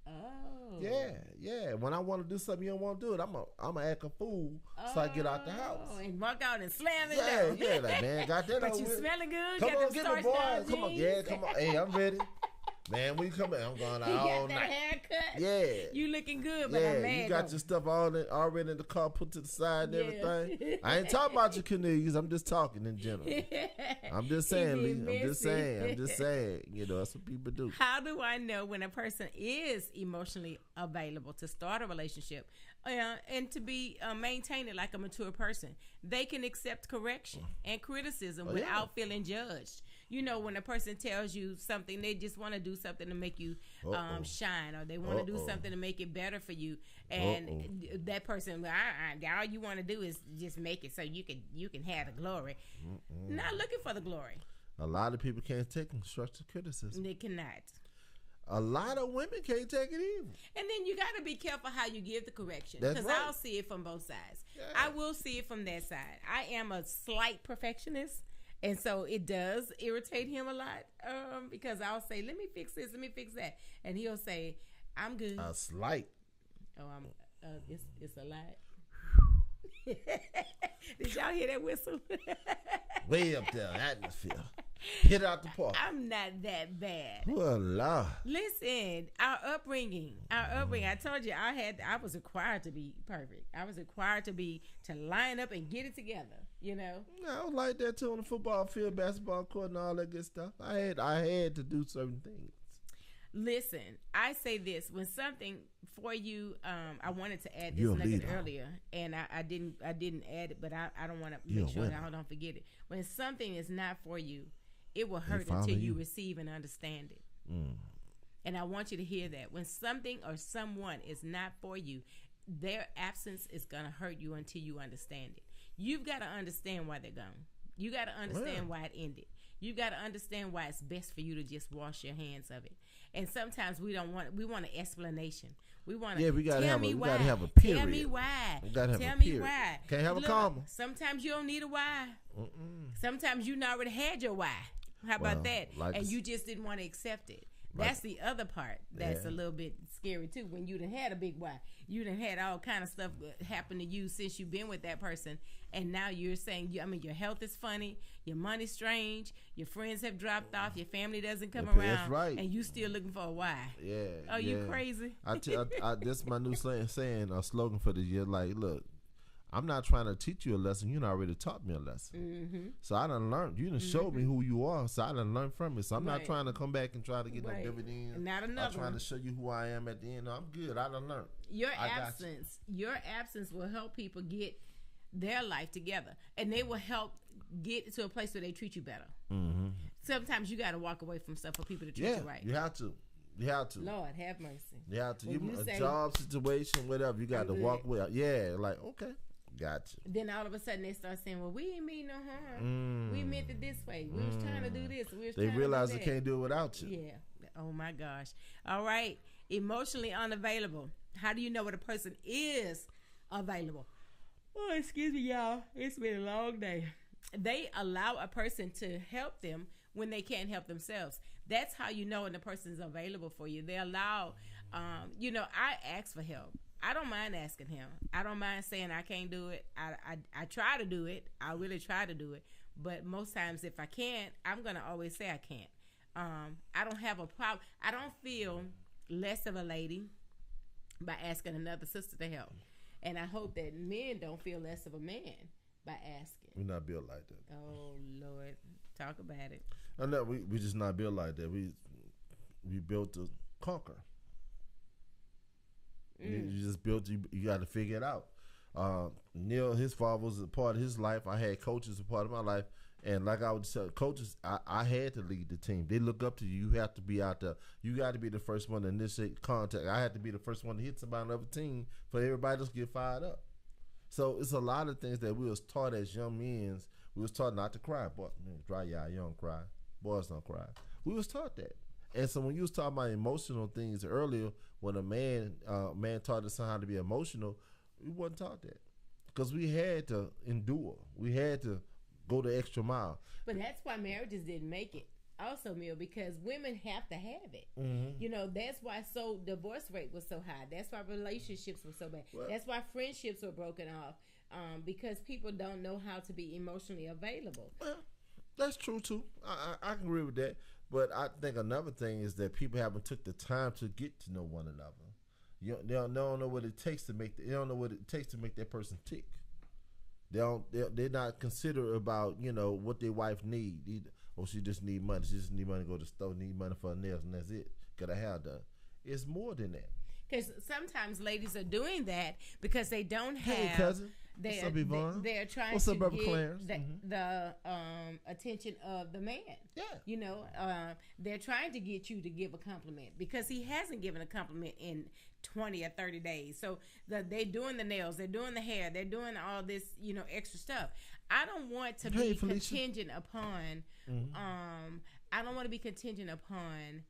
Oh. Yeah. When I want to do something you don't want to do it, I'm gonna act a fool so I get out the house and walk out and slam it down. Yeah, like, man, got that. But you smelling good. Come on, get the boys. Come on, come on. Hey, I'm ready. Man, when you come in, I'm going out all night. Haircut. Yeah. You looking good, but I'm mad. You got your stuff already in the car, put to the side and everything. I ain't talking about your Cornelius. I'm just talking in general. I'm just saying, Lee. I'm just saying. You know, that's what people do. How do I know when a person is emotionally available to start a relationship and to be maintain it like a mature person? They can accept correction and criticism without feeling judged. You know, when a person tells you something, they just want to do something to make you shine, or they want to do something to make it better for you. And that person, all you want to do is just make it so you can have the glory. Not looking for the glory. A lot of people can't take constructive criticism. They cannot. A lot of women can't take it either. And then you got to be careful how you give the correction, because right. I'll see it from both sides. Yeah. I will see it from that side. I am a slight perfectionist. And so it does irritate him a lot because I'll say, let me fix this, let me fix that. And he'll say, I'm good. A slight. Oh, it's a lot. Did y'all hear that whistle? Way up there, atmosphere. Hit out the park. I'm not that bad. Voila. Listen, our upbringing. I told you I was required to be perfect. I was required to line up and get it together. You know. Yeah, I was like that too on the football field, basketball court, and all that good stuff. I had to do certain things. Listen, I say this when something for you. I wanted to add this nugget earlier, and I didn't add it, but I don't want to make sure that I don't forget it. When something is not for you, it will hurt until you receive and understand it. And I want you to hear that. When something or someone is not for you, their absence is going to hurt you until you understand it. You've got to understand why they're gone. You got to understand why it ended. You got to understand why it's best for you to just wash your hands of it. And sometimes we want an explanation. We want to we gotta have a period. Tell me why. Tell me why. Can't have a comma. Sometimes you don't need a why. Sometimes you already had your why. How about that? And you just didn't want to accept it. That's the other part that's a little bit scary too. When you done had a big why, you done had all kind of stuff happen to you since you've been with that person, and now you're saying, your health is funny, your money's strange, your friends have dropped off, your family doesn't come around, that's right. And you still looking for a why. Yeah. Oh, you crazy? This is my new slogan for the year. Like, look, I'm not trying to teach you a lesson. You done already taught me a lesson. So I done learned. You done showed me who you are. So I done learned from it. So I'm not trying to come back and try to get no dividends. Not another. I'm trying to show you who I am at the end. No, I'm good. I done learned. Your absence will help people get their life together. And they will help get to a place where they treat you better. Sometimes you got to walk away from stuff for people to treat you right. You have to. You have to. Lord, have mercy. You have to. A job situation, whatever, you got to walk away. Yeah, like, okay. Gotcha. Then all of a sudden they start saying, "Well, we ain't mean no harm. We meant it this way. We was trying to do this. They realize they can't do it without you." Yeah. Oh my gosh. All right. Emotionally unavailable. How do you know what a person is available? Oh, excuse me, y'all. It's been a long day. They allow a person to help them when they can't help themselves. That's how you know when the person's available for you. They allow. I ask for help. I don't mind asking him. I don't mind saying I can't do it. I try to do it. I really try to do it. But most times if I can't, I'm going to always say I can't. I don't have a problem. I don't feel less of a lady by asking another sister to help. And I hope that men don't feel less of a man by asking. We're not built like that. Oh, Lord. Talk about it. No, we just not built like that. We built to conquer. You just built. You got to figure it out. Neil, his father was a part of his life. I had coaches a part of my life, and like I would tell coaches, I had to lead the team. They look up to you. You have to be out there. You got to be the first one to initiate contact. I had to be the first one to hit somebody on the other team for everybody else to get fired up. So it's a lot of things that we was taught as young men. We was taught not to cry. Boy, dry your eye, you don't cry. Boys don't cry. We was taught that. And so when you was talking about emotional things earlier, when a man taught us how to be emotional, we wasn't taught that. Because we had to endure. We had to go the extra mile. But that's why marriages didn't make it. also, Mill, because women have to have it. You know, that's why divorce rate was so high. That's why relationships were so bad. Well, that's why friendships were broken off, because people don't know how to be emotionally available. Well, that's true too. I can agree with that. But I think another thing is that people haven't took the time to get to know one another. They don't know what it takes to make. They don't know what it takes to make that person tick. They're not considerate about what their wife need. Or she just need money. She just need money to go to the store. Need money for her nails, and that's it. Get her hair done. It's more than that. Because sometimes ladies are doing that because they don't have. Hey, cousin. What's up, Yvonne? They're trying What's to up, Brother get Clarence? the attention of the man. Yeah. They're trying to get you to give a compliment because he hasn't given a compliment in 20 or 30 days. So they're doing the nails, they're doing the hair, they're doing all this, extra stuff. I don't want to be contingent upon. I don't want to be contingent upon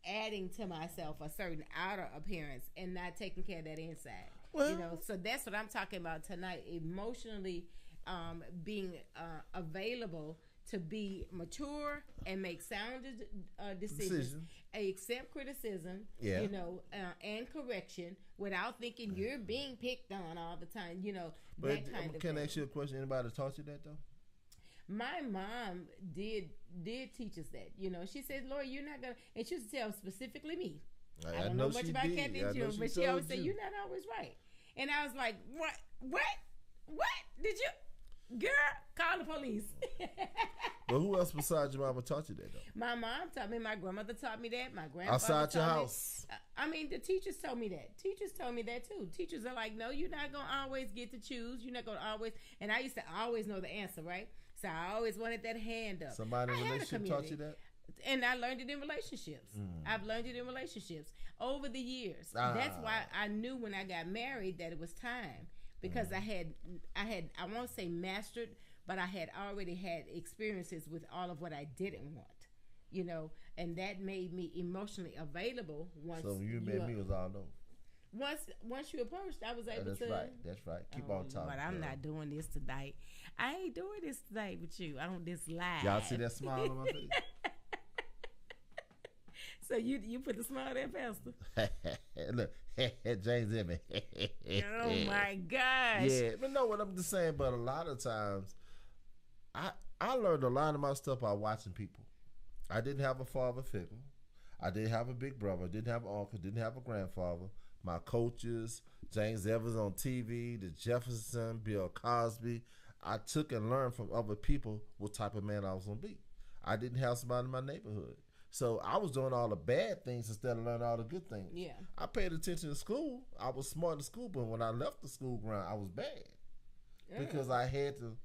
adding to myself a certain outer appearance and not taking care of that inside. Well, so that's what I'm talking about tonight. Emotionally being available to be mature and make sound decisions, accept criticism, and correction without thinking you're being picked on all the time. That kind of thing. Can I ask you a question? Anybody taught you that though? My mom did teach us that. She said, "Lord, you're not gonna," and she used to tell specifically me. I don't know much about Captain June, but she always said, "You're not always right." And I was like, "What did you, girl? Call the police." But who else besides your mama taught you that though? My mom taught me. My grandmother taught me that. My grandfather outside your house. The teachers told me that. Teachers told me that too. Teachers are like, "No, you're not gonna always get to choose. You're not gonna always." And I used to always know the answer, right? So I always wanted that hand up. Somebody in a relationship taught you that? And I learned it in relationships. I've learned it in relationships over the years. That's why I knew when I got married that it was time, because I won't say mastered, but I had already had experiences with all of what I didn't want, and that made me emotionally available. So you made me was all over. Once you approached, I was able to. That's right. Keep on talking. But I'm not doing this tonight. I ain't doing this tonight with you. I don't this live. Y'all see that smile on my face? So you put the smile there, Pastor? Look, James Evans. Oh my gosh. Yeah, but no, what I'm just saying. But a lot of times, I learned a lot of my stuff by watching people. I didn't have a father figure. I didn't have a big brother. Didn't have an uncle. Didn't have a grandfather. My coaches, James Evans on TV, the Jefferson, Bill Cosby. I took and learned from other people what type of man I was going to be. I didn't have somebody in my neighborhood. So I was doing all the bad things instead of learning all the good things. Yeah. I paid attention to school. I was smart in school, but when I left the school ground, I was bad. Because I had to,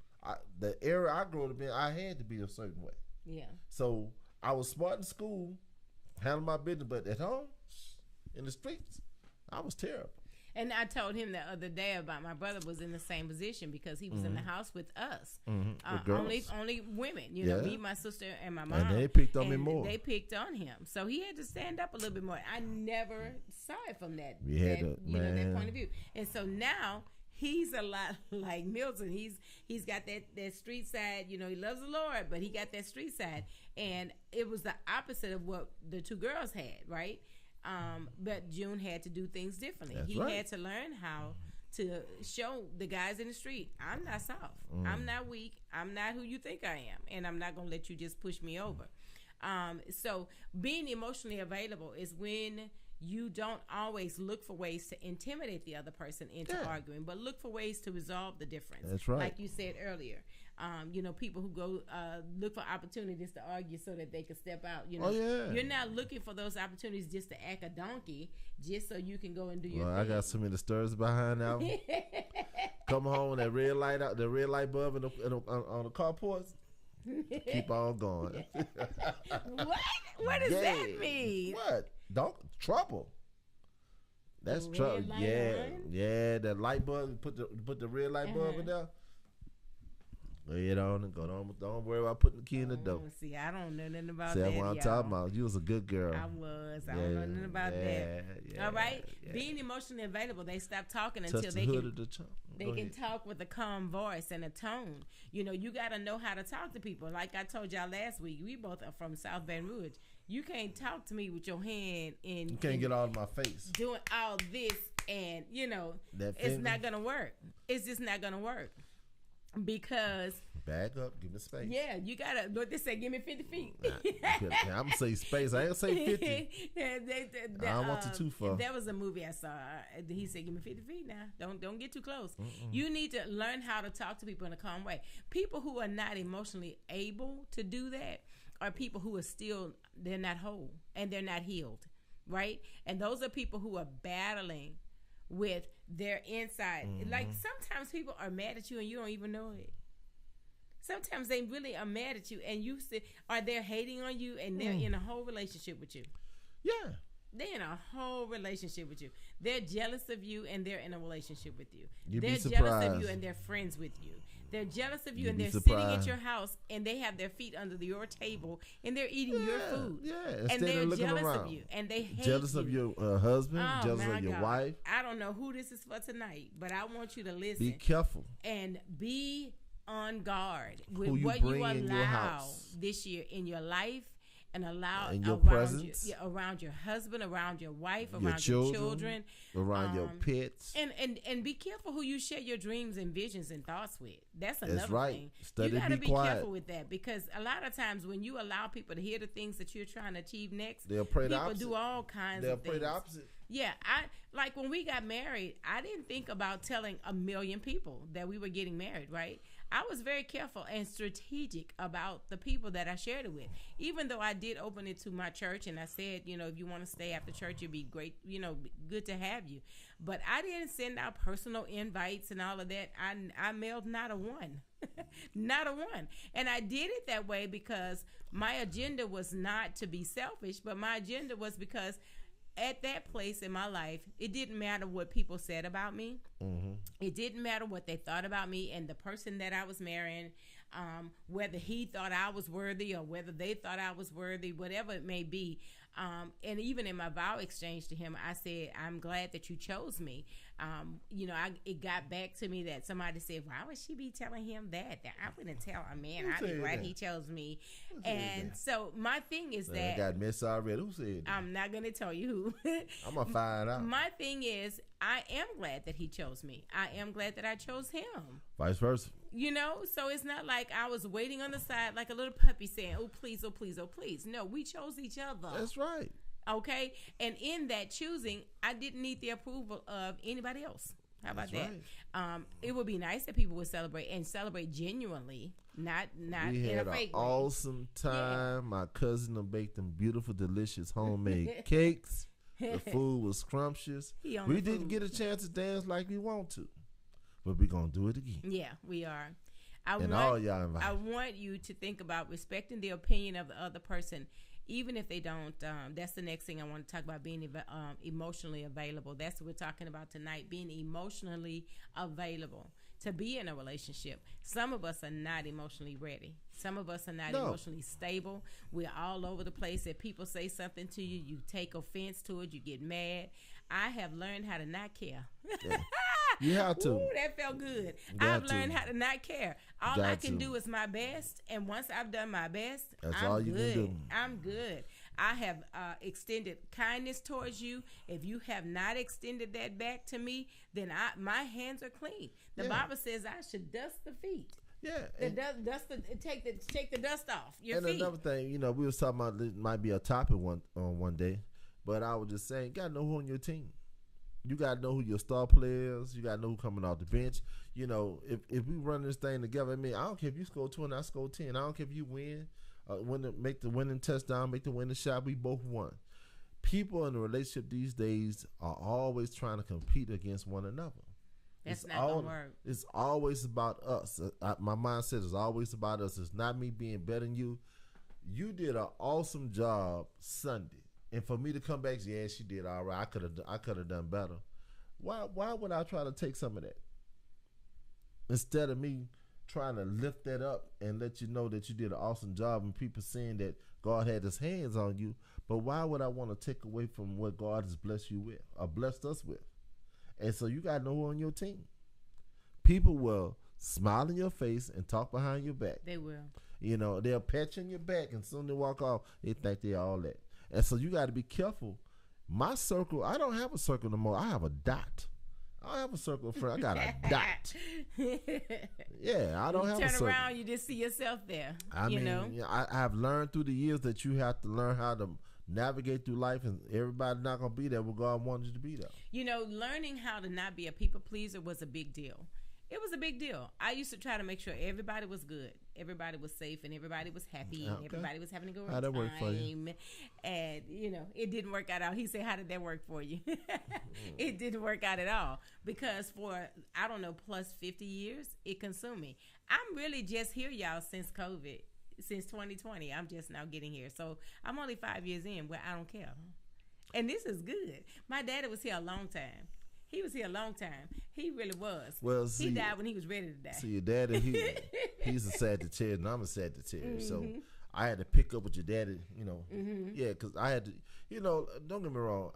the era I grew up in, I had to be a certain way. Yeah. So I was smart in school, handling my business, but at home, in the streets, I was terrible. And I told him the other day about my brother was in the same position because he was in the house with us. Only women, me, my sister, and my mom. And they picked on me more. They picked on him. So he had to stand up a little bit more. I never saw it from that point of view. And so now he's a lot like Milton. He's got that street side, he loves the Lord, but he got that street side. And it was the opposite of what the two girls had, right? But June had to do things differently. He had to learn how to show the guys in the street, I'm not soft. I'm not weak. I'm not who you think I am. And I'm not going to let you just push me over. So being emotionally available is when you don't always look for ways to intimidate the other person into arguing, but look for ways to resolve the difference. That's right. Like you said earlier. People who go look for opportunities to argue so that they can step out. You're not looking for those opportunities just to act a donkey, just so you can go and do your thing. I got so many stirs behind now. Come home, that red light out, the red light bulb on the carport. Keep on going. What does that mean? What? Trouble. That's trouble. Yeah. That light bulb. Put the red light bulb in there. Lay it on and go. Don't worry about putting the key in the door. See, I don't know nothing about See, that. that's what I'm talking about. You was a good girl. I was. I don't know nothing about that. Yeah, all right. Yeah. Being emotionally available, they stop talking Touch until the they can talk with a calm voice and a tone. You know, you got to know how to talk to people. Like I told y'all last week, we both are from South Baton Rouge. You can't talk to me with your hand in. You can't get all in my face. Doing all this and, you know, it's not going to work. It's just not going to work. Because back up, give me space. Yeah, you gotta. What they say? Give me 50 feet. I'm gonna say space. I ain't say 50. I don't want you too far. That was a movie I saw. He said, "Give me 50 feet now. Don't get too close." You need to learn how to talk to people in a calm way. People who are not emotionally able to do that are people who are still they're not whole and they're not healed, right? And those are people who are battling with their inside. Like sometimes people are mad at you and you don't even know it. Sometimes they really are mad at you and you say, are they hating on you and they're in a whole relationship with you? Yeah. They're in a whole relationship with you. They're jealous of you and they're in a relationship with you. You'd they're jealous of you and they're friends with you. They're jealous of you and they're sitting at your house and they have their feet under your table and they're eating your food. Yeah, and they're jealous of you and they hate jealous you. Of your husband, jealous of your wife. I don't know who this is for tonight, but I want you to listen. Be careful and be on guard with who what you allow this year in your life and allow in your around presence, around your husband, around your wife, around your children, around your pets, and be careful who you share your dreams and visions and thoughts with. That's another thing. Study, you got to be quiet. careful with that because a lot of times when you allow people to hear the things that you're trying to achieve next, they'll pray people the opposite. do all kinds they'll of things. Pray the opposite. Yeah, I like when we got married, I didn't think about telling 1 million people that we were getting married, right? I was very careful and strategic about the people that I shared it with. Even though I did open it to my church and I said, you know, if you want to stay after church, it'd be great, you know, good to have you. But I didn't send out personal invites and all of that. I mailed not a one. Not a one. And I did it that way because my agenda was not to be selfish, but my agenda was because at that place in my life, it didn't matter what people said about me. It didn't matter what they thought about me and the person that I was marrying, whether he thought I was worthy or whether they thought I was worthy, whatever it may be. And even in my vow exchange to him, I said, I'm glad that you chose me. You know, it got back to me that somebody said, why would she be telling him that? That I wouldn't tell a man. I'd be glad he chose me. And so my thing is that I got missed already. Who said that? I'm not going to tell you who. I'm going to find out. My thing is, I am glad that he chose me. I am glad that I chose him. Vice versa. You know, so it's not like I was waiting on the side like a little puppy saying, oh, please, oh, please, oh, please. No, we chose each other. That's right. Okay? And in that choosing, I didn't need the approval of anybody else. How about that? Right. It would be nice if people would celebrate and celebrate genuinely, not we in had a fake an way. Awesome time. Yeah. My cousin baked them beautiful, delicious homemade cakes. The food was scrumptious. We didn't get a chance to dance like we want to, but we're going to do it again. Yeah, we are. All y'all invited. I want you to think about respecting the opinion of the other person, even if they don't. That's the next thing I want to talk about, being emotionally available. That's what we're talking about tonight, being emotionally available to be in a relationship. Some of us are not emotionally ready. Some of us are not emotionally stable. We're all over the place. If people say something to you, you take offense to it. You get mad. I have learned how to not care. Yeah. You have to. Ooh, that felt good. I've learned how to not care. All I can do is my best, and once I've done my best, that's I'm all you good. Can do. I'm good. I have extended kindness towards you. If you have not extended that back to me, then my hands are clean. The Bible says I should dust the feet. Yeah, take the dust off your feet. And another thing, you know, we was talking about this might be a topic one day, but I was just saying, you gotta know who on your team. You gotta know who your star players. You gotta know who coming off the bench. You know, if we run this thing together, I mean, I don't care if you score 2 and I score 10. I don't care if you win, make the winning touchdown, make the winning shot. We both won. People in a relationship these days are always trying to compete against one another. That's not gonna work. It's always about us. My mindset is always about us. It's not me being better than you. You did an awesome job Sunday. And for me to come back, yeah, she did all right. I could have done better. Why would I try to take some of that? Instead of me trying to lift that up and let you know that you did an awesome job, and people saying that God had his hands on you. But why would I want to take away from what God has blessed you with or blessed us with? And so you got to know who on your team. People will smile in your face and talk behind your back. They will. You know, they'll pat you on your back, and soon they walk off, they think they're all that. And so you got to be careful. My circle, I don't have a circle no more. I have a dot. I don't have a circle of friends. I got a dot. Yeah, I don't have a circle. Turn around, you just see yourself there. I mean, know? Yeah, I have learned through the years that you have to learn how to navigate through life, and everybody's not going to be there where God wanted you to be there. You know, learning how to not be a people pleaser was a big deal. It was a big deal. I used to try to make sure everybody was good, everybody was safe, and everybody was happy, and everybody was having a good time. How that work for you? And, you know, it didn't work out. He said, how did that work for you? It didn't work out at all, because for, I don't know, plus 50 years, it consumed me. I'm really just here, y'all, since COVID, since 2020. I'm just now getting here. So I'm only 5 years in where I don't care. And this is good. My daddy was here a long time. He was here a long time. He really was. Well, see, he died when he was ready to die. See, your daddy, he's a Sagittarius, and I'm a Sagittarius. So I had to pick up with your daddy, you know. Yeah, because I had to, you know, don't get me wrong.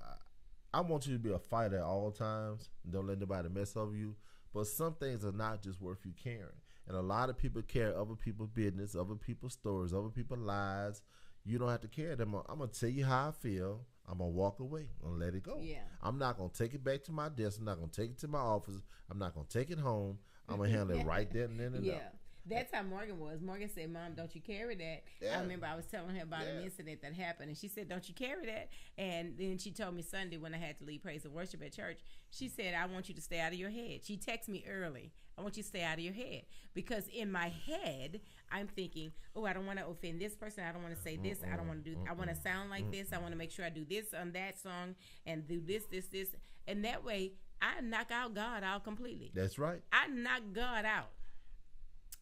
I want you to be a fighter at all times. Don't let nobody mess over you. But some things are not just worth you caring. And a lot of people care other people's business, other people's stories, other people's lives. You don't have to care them. I'm going to tell you how I feel. I'm going to walk away and let it go. Yeah. I'm not going to take it back to my desk. I'm not going to take it to my office. I'm not going to take it home. I'm going to handle it right there and then and there. That's how Morgan was. Morgan said, Mom, don't you carry that? Yeah. I remember I was telling her about an incident that happened, and she said, don't you carry that? And then she told me Sunday when I had to lead praise and worship at church, she said, I want you to stay out of your head. She texted me early. I want you to stay out of your head. Because in my head, I'm thinking, oh, I don't want to offend this person. I don't want to say this. I don't want to do, I want to sound like this. I want to make sure I do this on that song and do this. And that way, I knock out God out completely. That's right. I knock God out.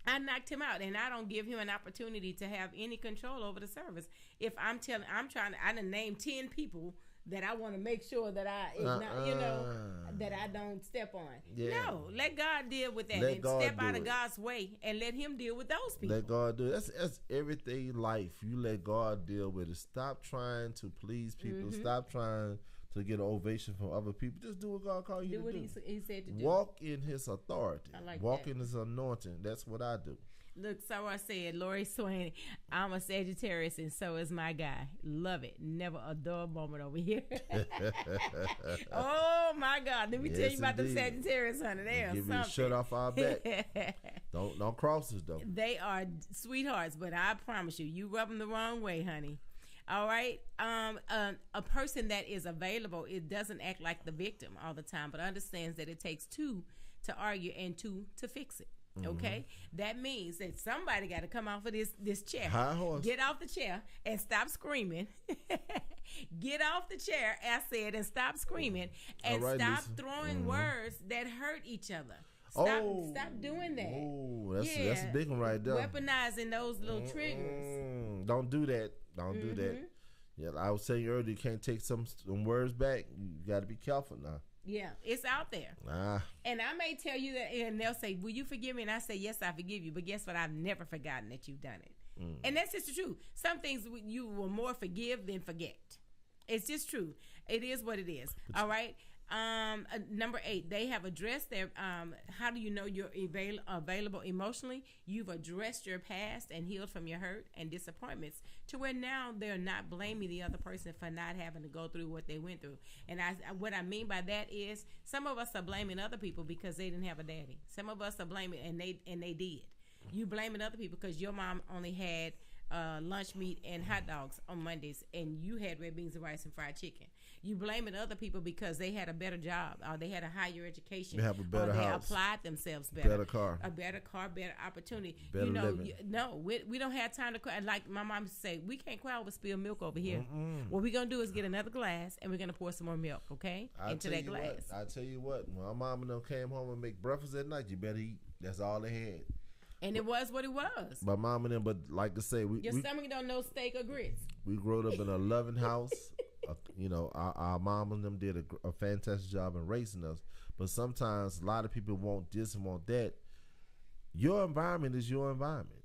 I knocked him out, and I don't give him an opportunity to have any control over the service. If I done named 10 people that I want to make sure that that I don't step on. Yeah. No, let God deal with that and step out of God's way and let him deal with those people. Let God do it. That's everything in life. You let God deal with it. Stop trying to please people. Stop trying to get an ovation from other people. Just do what God called you to do. Do what he said to do. Walk in his authority. I like Walk that. in his anointing. That's what I do. Look, so I said, Lori Swain, I'm a Sagittarius, and so is my guy. Love it. Never a dull moment over here. Oh, my God. Let me tell you about the Sagittarius, honey. They are give something. You a shirt off our back. Don't cross us, though. They are sweethearts, but I promise you, you rub them the wrong way, honey. All right. A person that is available, it doesn't act like the victim all the time, but understands that it takes two to argue and two to fix it. Okay, that means that somebody got to come off of this chair. High horse. Get off the chair and stop screaming. Get off the chair, I said, and stop screaming and stop throwing words that hurt each other. Stop doing that. Oh, that's a big one right there. Weaponizing those little triggers. Don't do that. Don't do that. Yeah, I was saying earlier, you can't take some words back. You got to be careful now. Yeah, it's out there. And I may tell you that, and they'll say, will you forgive me? And I say, yes, I forgive you. But guess what? I've never forgotten that you've done it. And that's just the truth. Some things you will more forgive than forget. It's just true. It is what it is. All right. Number 8, they have addressed their, how do you know you're available emotionally? You've addressed your past and healed from your hurt and disappointments to where now they're not blaming the other person for not having to go through what they went through. And what I mean by that is some of us are blaming other people because they didn't have a daddy. Some of us are blaming, and they did. You blaming other people because your mom only had lunch meat and hot dogs on Mondays, and you had red beans and rice and fried chicken. You blaming other people because they had a better job, or they had a higher education, they have a better or they house, applied themselves better, better car, better opportunity. Better living. We don't have time to cry. Like my mom used to say, we can't cry over spilled milk over here. What we're gonna do is get another glass, and we're gonna pour some more milk, okay, into that glass. I tell you what, when my mom and them came home and make breakfast at night, you better eat. That's all they had. And it was what it was. My mom and them, but like to say, your stomach don't know steak or grits. We grew up in a loving house. Our mom and them did a fantastic job in raising us. But sometimes a lot of people want this and want that. Your environment is your environment.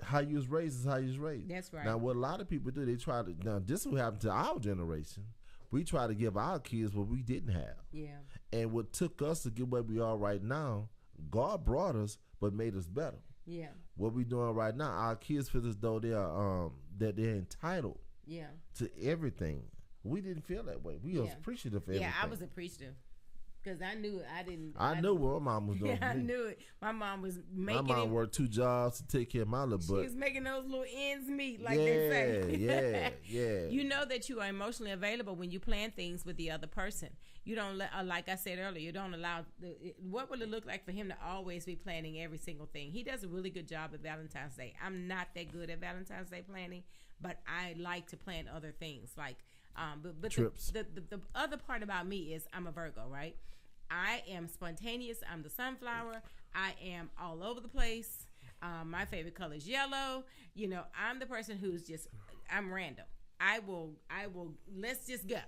How you was raised is how you was raised. That's right. Now, what a lot of people do, they try to. Now, this is what happened to our generation. We try to give our kids what we didn't have. Yeah. And what took us to get where we are right now, God brought us, but made us better. Yeah. What we doing right now, our kids feel as though they are that they're entitled. Yeah. To everything. We didn't feel that way. We was appreciative of everything. Yeah, I was appreciative. Because I knew I knew what my mom was doing. Yeah, I knew it. My mom was making My mom worked 2 jobs to take care of my little butt. She was making those little ends meet, like they say. Yeah. You know that you are emotionally available when you plan things with the other person. You don't, like I said earlier, you don't allow, what will it look like for him to always be planning every single thing? He does a really good job at Valentine's Day. I'm not that good at Valentine's Day planning, but I like to plan other things, like, but trips. The other part about me is I'm a Virgo, right? I am spontaneous. I'm the sunflower. I am all over the place. My favorite color is yellow. You know, I'm the person who's just, I'm random. I will, let's just go.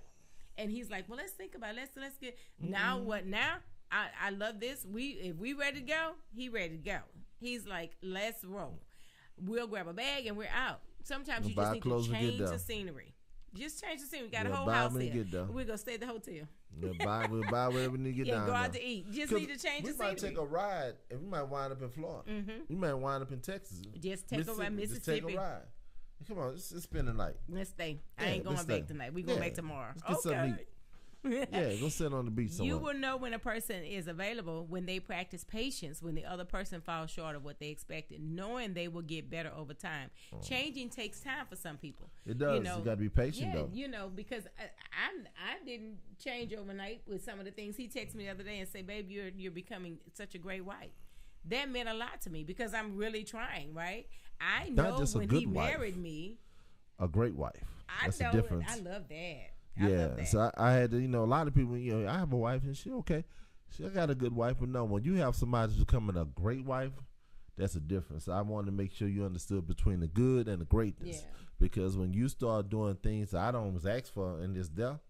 And he's like, well, let's think about it. Let's get, now what now? I love this. If we ready to go, he ready to go. He's like, let's roll. We'll grab a bag and we're out. Sometimes you just need to change the scenery. Just change the scene. We got a whole house here. We're going to stay at the hotel. We'll buy whatever we need to get down. Go out to eat. Just need to change the scenery. We might take a ride and we might wind up in Florida. We might wind up in Texas. Just take a ride, Mississippi. Just take a ride. Come on, let's spend the night. Let's stay. I ain't going back tonight. We going back tomorrow. Let's get something to eat. Yeah, go sit on the beach somewhere. You will know when a person is available when they practice patience, when the other person falls short of what they expected, knowing they will get better over time. Changing takes time for some people. It does. You got to be patient, though. You know, because I didn't change overnight with some of the things. He texted me the other day and said, babe, you're becoming such a great wife. That meant a lot to me because I'm really trying, right? I know when he married me. A great wife. That's the difference. I love that. Yeah, so I had to, a lot of people, I have a wife and she okay. I got a good wife, but no, when you have somebody who's becoming a great wife, that's a difference. I wanted to make sure you understood between the good and the greatness. Yeah. Because when you start doing things I don't ask for and it's there,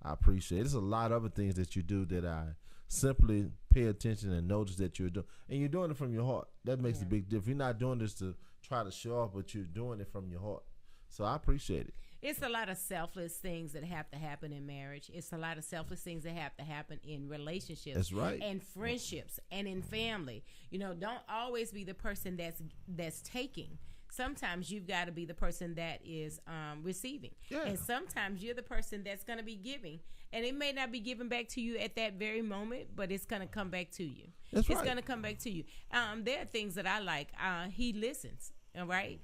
I appreciate it. There's a lot of other things that you do that I simply pay attention and notice that you're doing. And you're doing it from your heart. That makes a big difference. You're not doing this to try to show off, but you're doing it from your heart. So I appreciate it. It's a lot of selfless things that have to happen in marriage. It's a lot of selfless things that have to happen in relationships. That's right. And friendships and in family. Don't always be the person that's taking. Sometimes you've got to be the person that is receiving. Yeah. And sometimes you're the person that's going to be giving. And it may not be given back to you at that very moment, but it's going to come back to you. That's right. It's going to come back to you. There are things that I like. He listens. All right.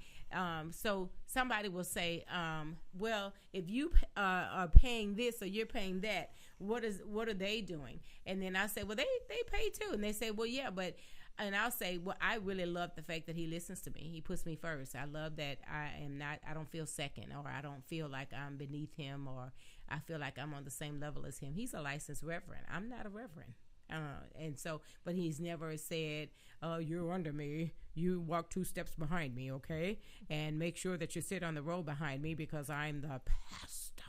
So somebody will say, well, if you are paying this or you're paying that, what are they doing? And then I say, well, they pay too. And they say, well, yeah, and I'll say, well, I really love the fact that he listens to me. He puts me first. I love that I don't feel second, or I don't feel like I'm beneath him, or I feel like I'm on the same level as him. He's a licensed reverend. I'm not a reverend. And so, but he's never said, you're under me. You walk 2 steps behind me, okay? And make sure that you sit on the row behind me because I'm the pastor.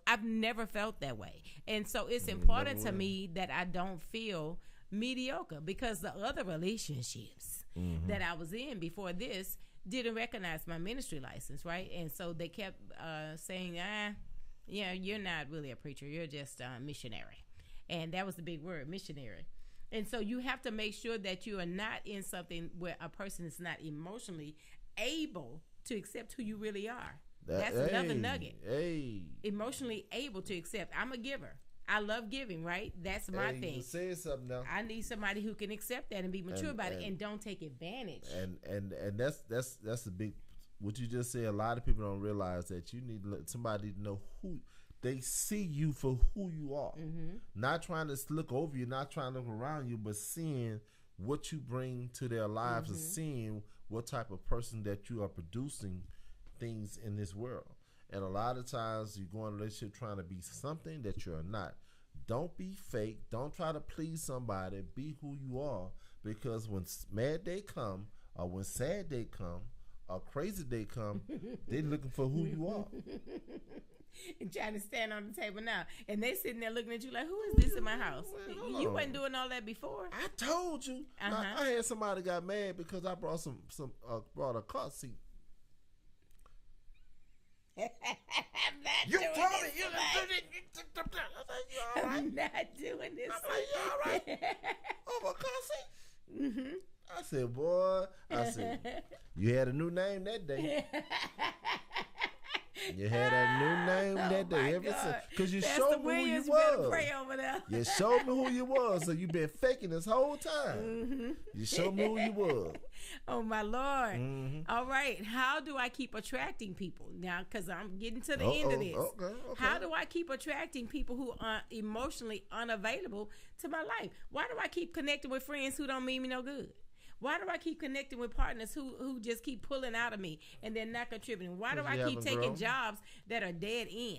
I've never felt that way. And so it's important to me that I don't feel mediocre, because the other relationships that I was in before this didn't recognize my ministry license, right? And so they kept saying, you're not really a preacher. You're just a missionary. And that was the big word, missionary. And so you have to make sure that you are not in something where a person is not emotionally able to accept who you really are. That's another nugget. Emotionally able to accept. I'm a giver. I love giving, right? That's my thing. You say something now. I need somebody who can accept that and be mature about it and don't take advantage. And that's the big, what you just said. A lot of people don't realize that you need somebody to know who. They see you for who you are. Not trying to look over you, not trying to look around you, but seeing what you bring to their lives and seeing what type of person that you are producing things in this world. And a lot of times you go in a relationship trying to be something that you're not. Don't be fake. Don't try to please somebody. Be who you are, because when mad day come, or when sad day come, or crazy day come, they're looking for who you are. and trying to stand on the table now. And they sitting there looking at you like, who is this in my house? You wasn't doing all that before. I told you. I had somebody got mad because I brought brought a car seat. You brought it. I'm not doing this. I'm like, you all right? Over a car seat? Mm-hmm. I said, boy. You had a new name that day. You had a new name that day ever since. Because you showed me who you was. Pray over there. You showed me who you was. So you been faking this whole time. Mm-hmm. You showed me who you was. Oh, my Lord. Mm-hmm. All right. How do I keep attracting people? Now, because I'm getting to the end of this. Okay. How do I keep attracting people who are emotionally unavailable to my life? Why do I keep connecting with friends who don't mean me no good? Why do I keep connecting with partners who just keep pulling out of me and they're not contributing? Why do I keep taking jobs that are dead end?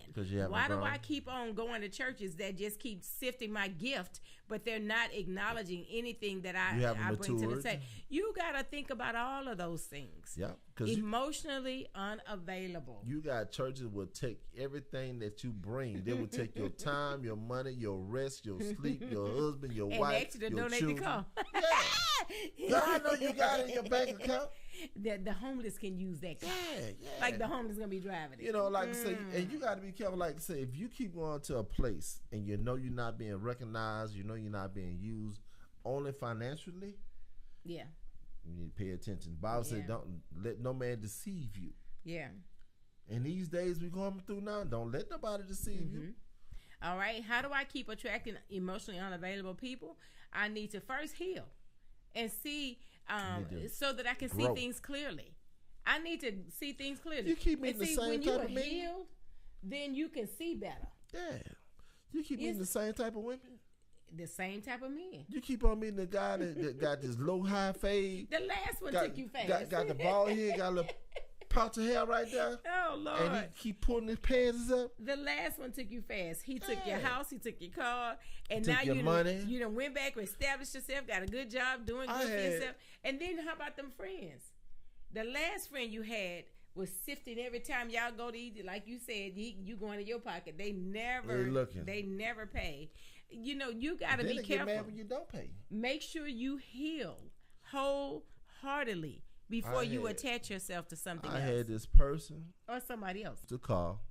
Why do I keep on going to churches that just keep sifting my gift, but they're not acknowledging anything that I bring to the table? You got to think about all of those things. Yeah. Emotionally unavailable. You got churches will take everything that you bring. They will take your time, your money, your rest, your sleep, your husband, your wife, your donate children. The car. Yeah. I know you got it in your bank account. The homeless can use that car. Yeah. Like the homeless going to be driving it. You know, like I say, and you got to be careful. Like I say, if you keep going to a place and you know you're not being recognized, you know you're not being used only financially. Yeah. You need to pay attention. The Bible says, don't let no man deceive you. Yeah. And these days we're going through now, don't let nobody deceive you. All right. How do I keep attracting emotionally unavailable people? I need to first heal and see so that I can see things clearly. I need to see things clearly. You keep meeting the same type of men. When you are healed, then you can see better. Yeah. You keep meeting the same type of women. The same type of men. You keep on meeting the guy that got this low high fade. The last one took you fast. Got the bald head, got a little pouch of hair right there. Oh Lord! And he keep pulling his pants up. The last one took you fast. He took your house, he took your car, and now you done went back, established yourself, got a good job, doing good for yourself. And then how about them friends? The last friend you had was sifting every time y'all go to eat. Like you said, you go into your pocket. They never pay. You know, you got to be careful. Get mad when you don't pay. Make sure you heal wholeheartedly before you attach yourself to something else. I had this person. Or somebody else. To call.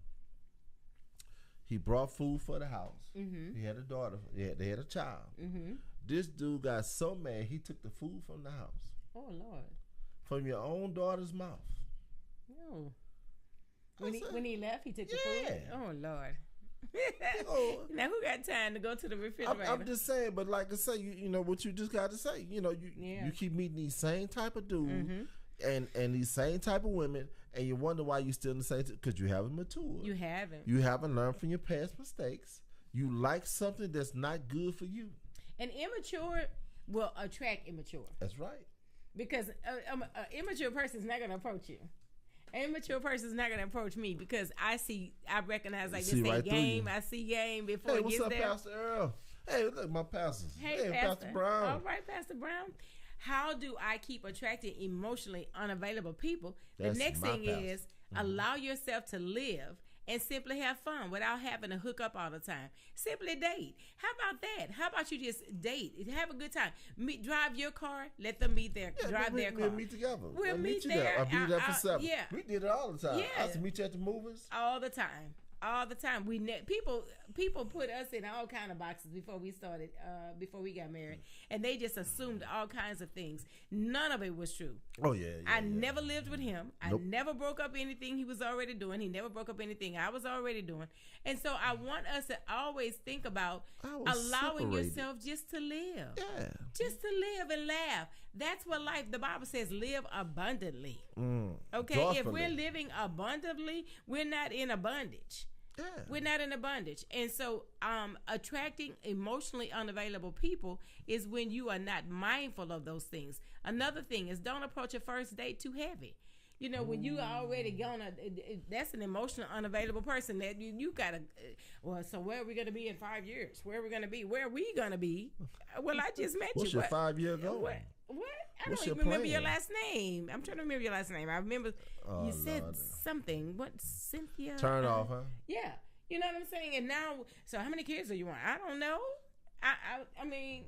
He brought food for the house. Mm-hmm. He had a daughter. They had a child. Mm-hmm. This dude got so mad, he took the food from the house. Oh, Lord. From your own daughter's mouth. No. When he left, he took the food? Oh, Lord. Now who got time to go to the refrigerator? I'm just saying, but like I say, you know what you just got to say. You know, you keep meeting these same type of dudes and these same type of women, and you wonder why you still in the same. Because you haven't matured. You haven't. You haven't learned from your past mistakes. You like something that's not good for you. And immature will attract immature. That's right. Because an immature person is not going to approach you. An immature person is not going to approach me because I recognize like this ain't game. I see game before it gets there. Hey, what's up, Pastor Earl? Hey, look, my pastors. Hey, Pastor Brown. All right, Pastor Brown. How do I keep attracting emotionally unavailable people? The next thing is allow yourself to live and simply have fun without having to hook up all the time. Simply date. How about that? How about you just date? Have a good time. Drive your car. Let them meet their drive their car. We'll meet together. We'll meet there. I'll be there for 7. Yeah. We did it all the time. Yeah. I used to meet you at the movies. All the time. All the time. People put us in all kind of boxes before we started, before we got married, and they just assumed all kinds of things. None of it was true. Oh yeah. I never lived with him. Nope. I never broke up anything he was already doing. He never broke up anything I was already doing. And so I want us to always think about allowing yourself just to live. Yeah. Just to live and laugh. That's what life. The Bible says, live abundantly. Okay. Definitely. If we're living abundantly, we're not in a bondage. Yeah. We're not in a bondage. And so attracting emotionally unavailable people is when you are not mindful of those things. Another thing is don't approach a first date too heavy. You know, when you are already gonna, that's an emotional unavailable person that you gotta, so where are we gonna be in 5 years? Where are we gonna be? Where are we gonna be? Well, I just met What's you. What's your 5 year goal? What? I What's don't even remember your last name. I'm trying to remember your last name. I remember you said something. What, Cynthia? Turn off, huh? Yeah. You know what I'm saying? And now, so how many kids do you want? I don't know. I mean,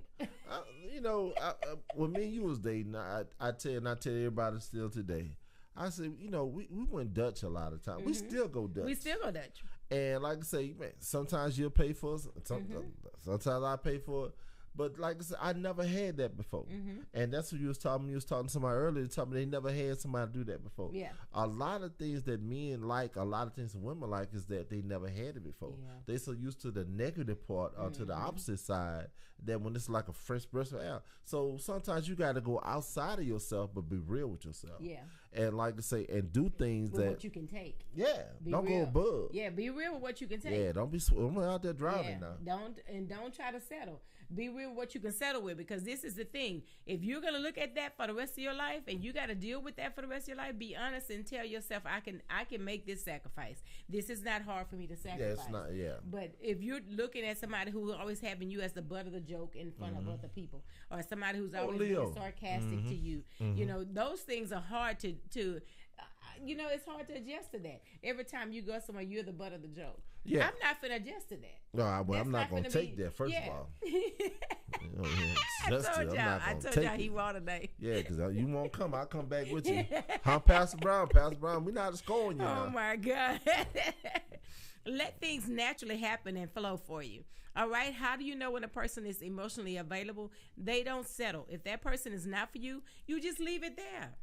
when me and you was dating, I tell everybody still today. I said, we went Dutch a lot of times. Mm-hmm. We still go Dutch. And like I say, man, sometimes you'll pay for it. Sometimes I pay for it. But like I said, I never had that before. Mm-hmm. And that's what you was talking. You was talking to somebody earlier, telling me they never had somebody do that before. Yeah. A lot of things that men like, a lot of things that women like is that they never had it before. Yeah. They so used to the negative part or to the opposite side that when it's like a fresh breath of air. So sometimes you got to go outside of yourself, but be real with yourself. Yeah. And like I say, and do things with what you can take. Yeah. Don't real. Go above. Yeah. Be real with what you can take. Yeah. Don't be out there driving now. Don't try to settle. Be real with what you can settle with, because this is the thing. If you're going to look at that for the rest of your life and you got to deal with that for the rest of your life, be honest and tell yourself, I can make this sacrifice. This is not hard for me to sacrifice. Yeah, it's not, But if you're looking at somebody who's always having you as the butt of the joke in front of other people, or somebody who's always being sarcastic to you, those things are hard to it's hard to adjust to that. Every time you go somewhere, you're the butt of the joke. Yeah. I'm not finna adjust to that. No, I'm not going to take that, first of all. I told y'all he won today. Yeah, because you won't come. I'll come back with you. I'm Pastor Brown. Pastor Brown, we're not scoring you now. Oh, my God. Let things naturally happen and flow for you. All right? How do you know when a person is emotionally available? They don't settle. If that person is not for you, you just leave it there.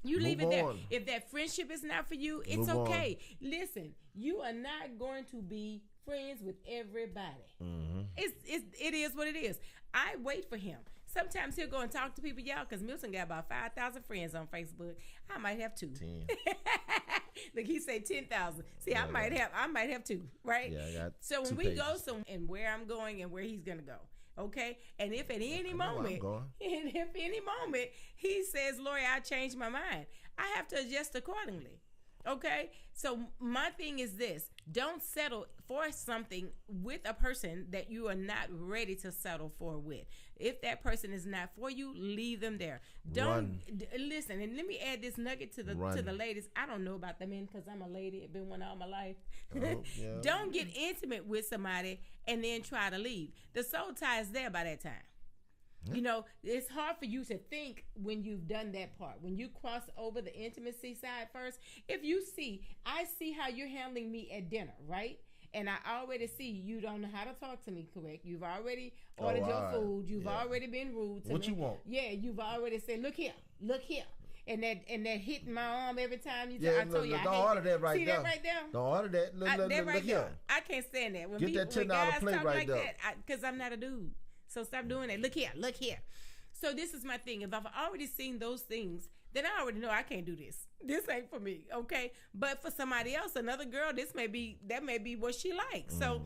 You leave it there. If that friendship is not for you, it's okay. Listen, you are not going to be friends with everybody. Mm-hmm. It is what it is. I wait for him. Sometimes he'll go and talk to people, y'all, because Milton got about 5,000 friends on Facebook. I might have 2. 10. Like he said 10,000. See, yeah, I might have 2, right? Yeah, I got so when we go somewhere and where I'm going and where he's gonna go. Okay, and if at any moment, he says, "Lori, I changed my mind," I have to adjust accordingly. Okay, so my thing is this: don't settle for something with a person that you are not ready to settle for with. If that person is not for you, leave them there. Don't listen. And let me add this nugget to the ladies. I don't know about the men because I'm a lady. I've been one all my life. Yeah. Don't get intimate with somebody and then try to leave. The soul tie is there by that time. Yeah. It's hard for you to think when you've done that part. When you cross over the intimacy side first, I see how you're handling me at dinner, right? And I already see you don't know how to talk to me correct. You've already ordered your food. You've already been rude to me. What you want? Yeah, you've already said, look here. And that hitting my arm every time you I told you I don't order that right there. See that right there? Don't order that. Look here. I can't stand that. When Get that $10 plate right there. Because I'm not a dude. So stop doing that. Look here. So this is my thing. If I've already seen those things, then I already know I can't do this. This ain't for me, okay? But for somebody else, another girl, that may be what she likes. So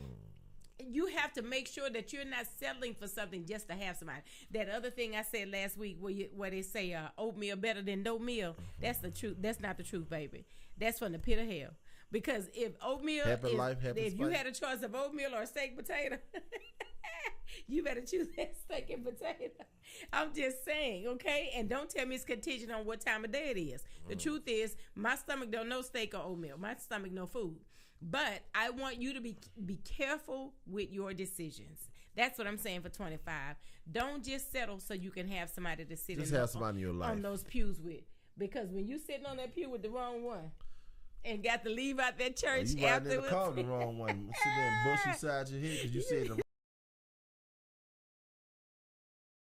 you have to make sure that you're not settling for something just to have somebody. That other thing I said last week where they say oatmeal better than no meal, that's the truth. That's not the truth, baby. That's from the pit of hell. Because if oatmeal you had a choice of oatmeal or steak potato, you better choose that steak and potato. I'm just saying, okay? And don't tell me it's contingent on what time of day it is. The truth is, my stomach don't know steak or oatmeal. My stomach know food. But I want you to be careful with your decisions. That's what I'm saying for 25. Don't just settle so you can have somebody to sit somebody in your life on those pews with. Because when you sitting on that pew with the wrong one, and got to leave out that church afterwards. You riding in the car with the wrong one. Sit there and bush inside your head because you said the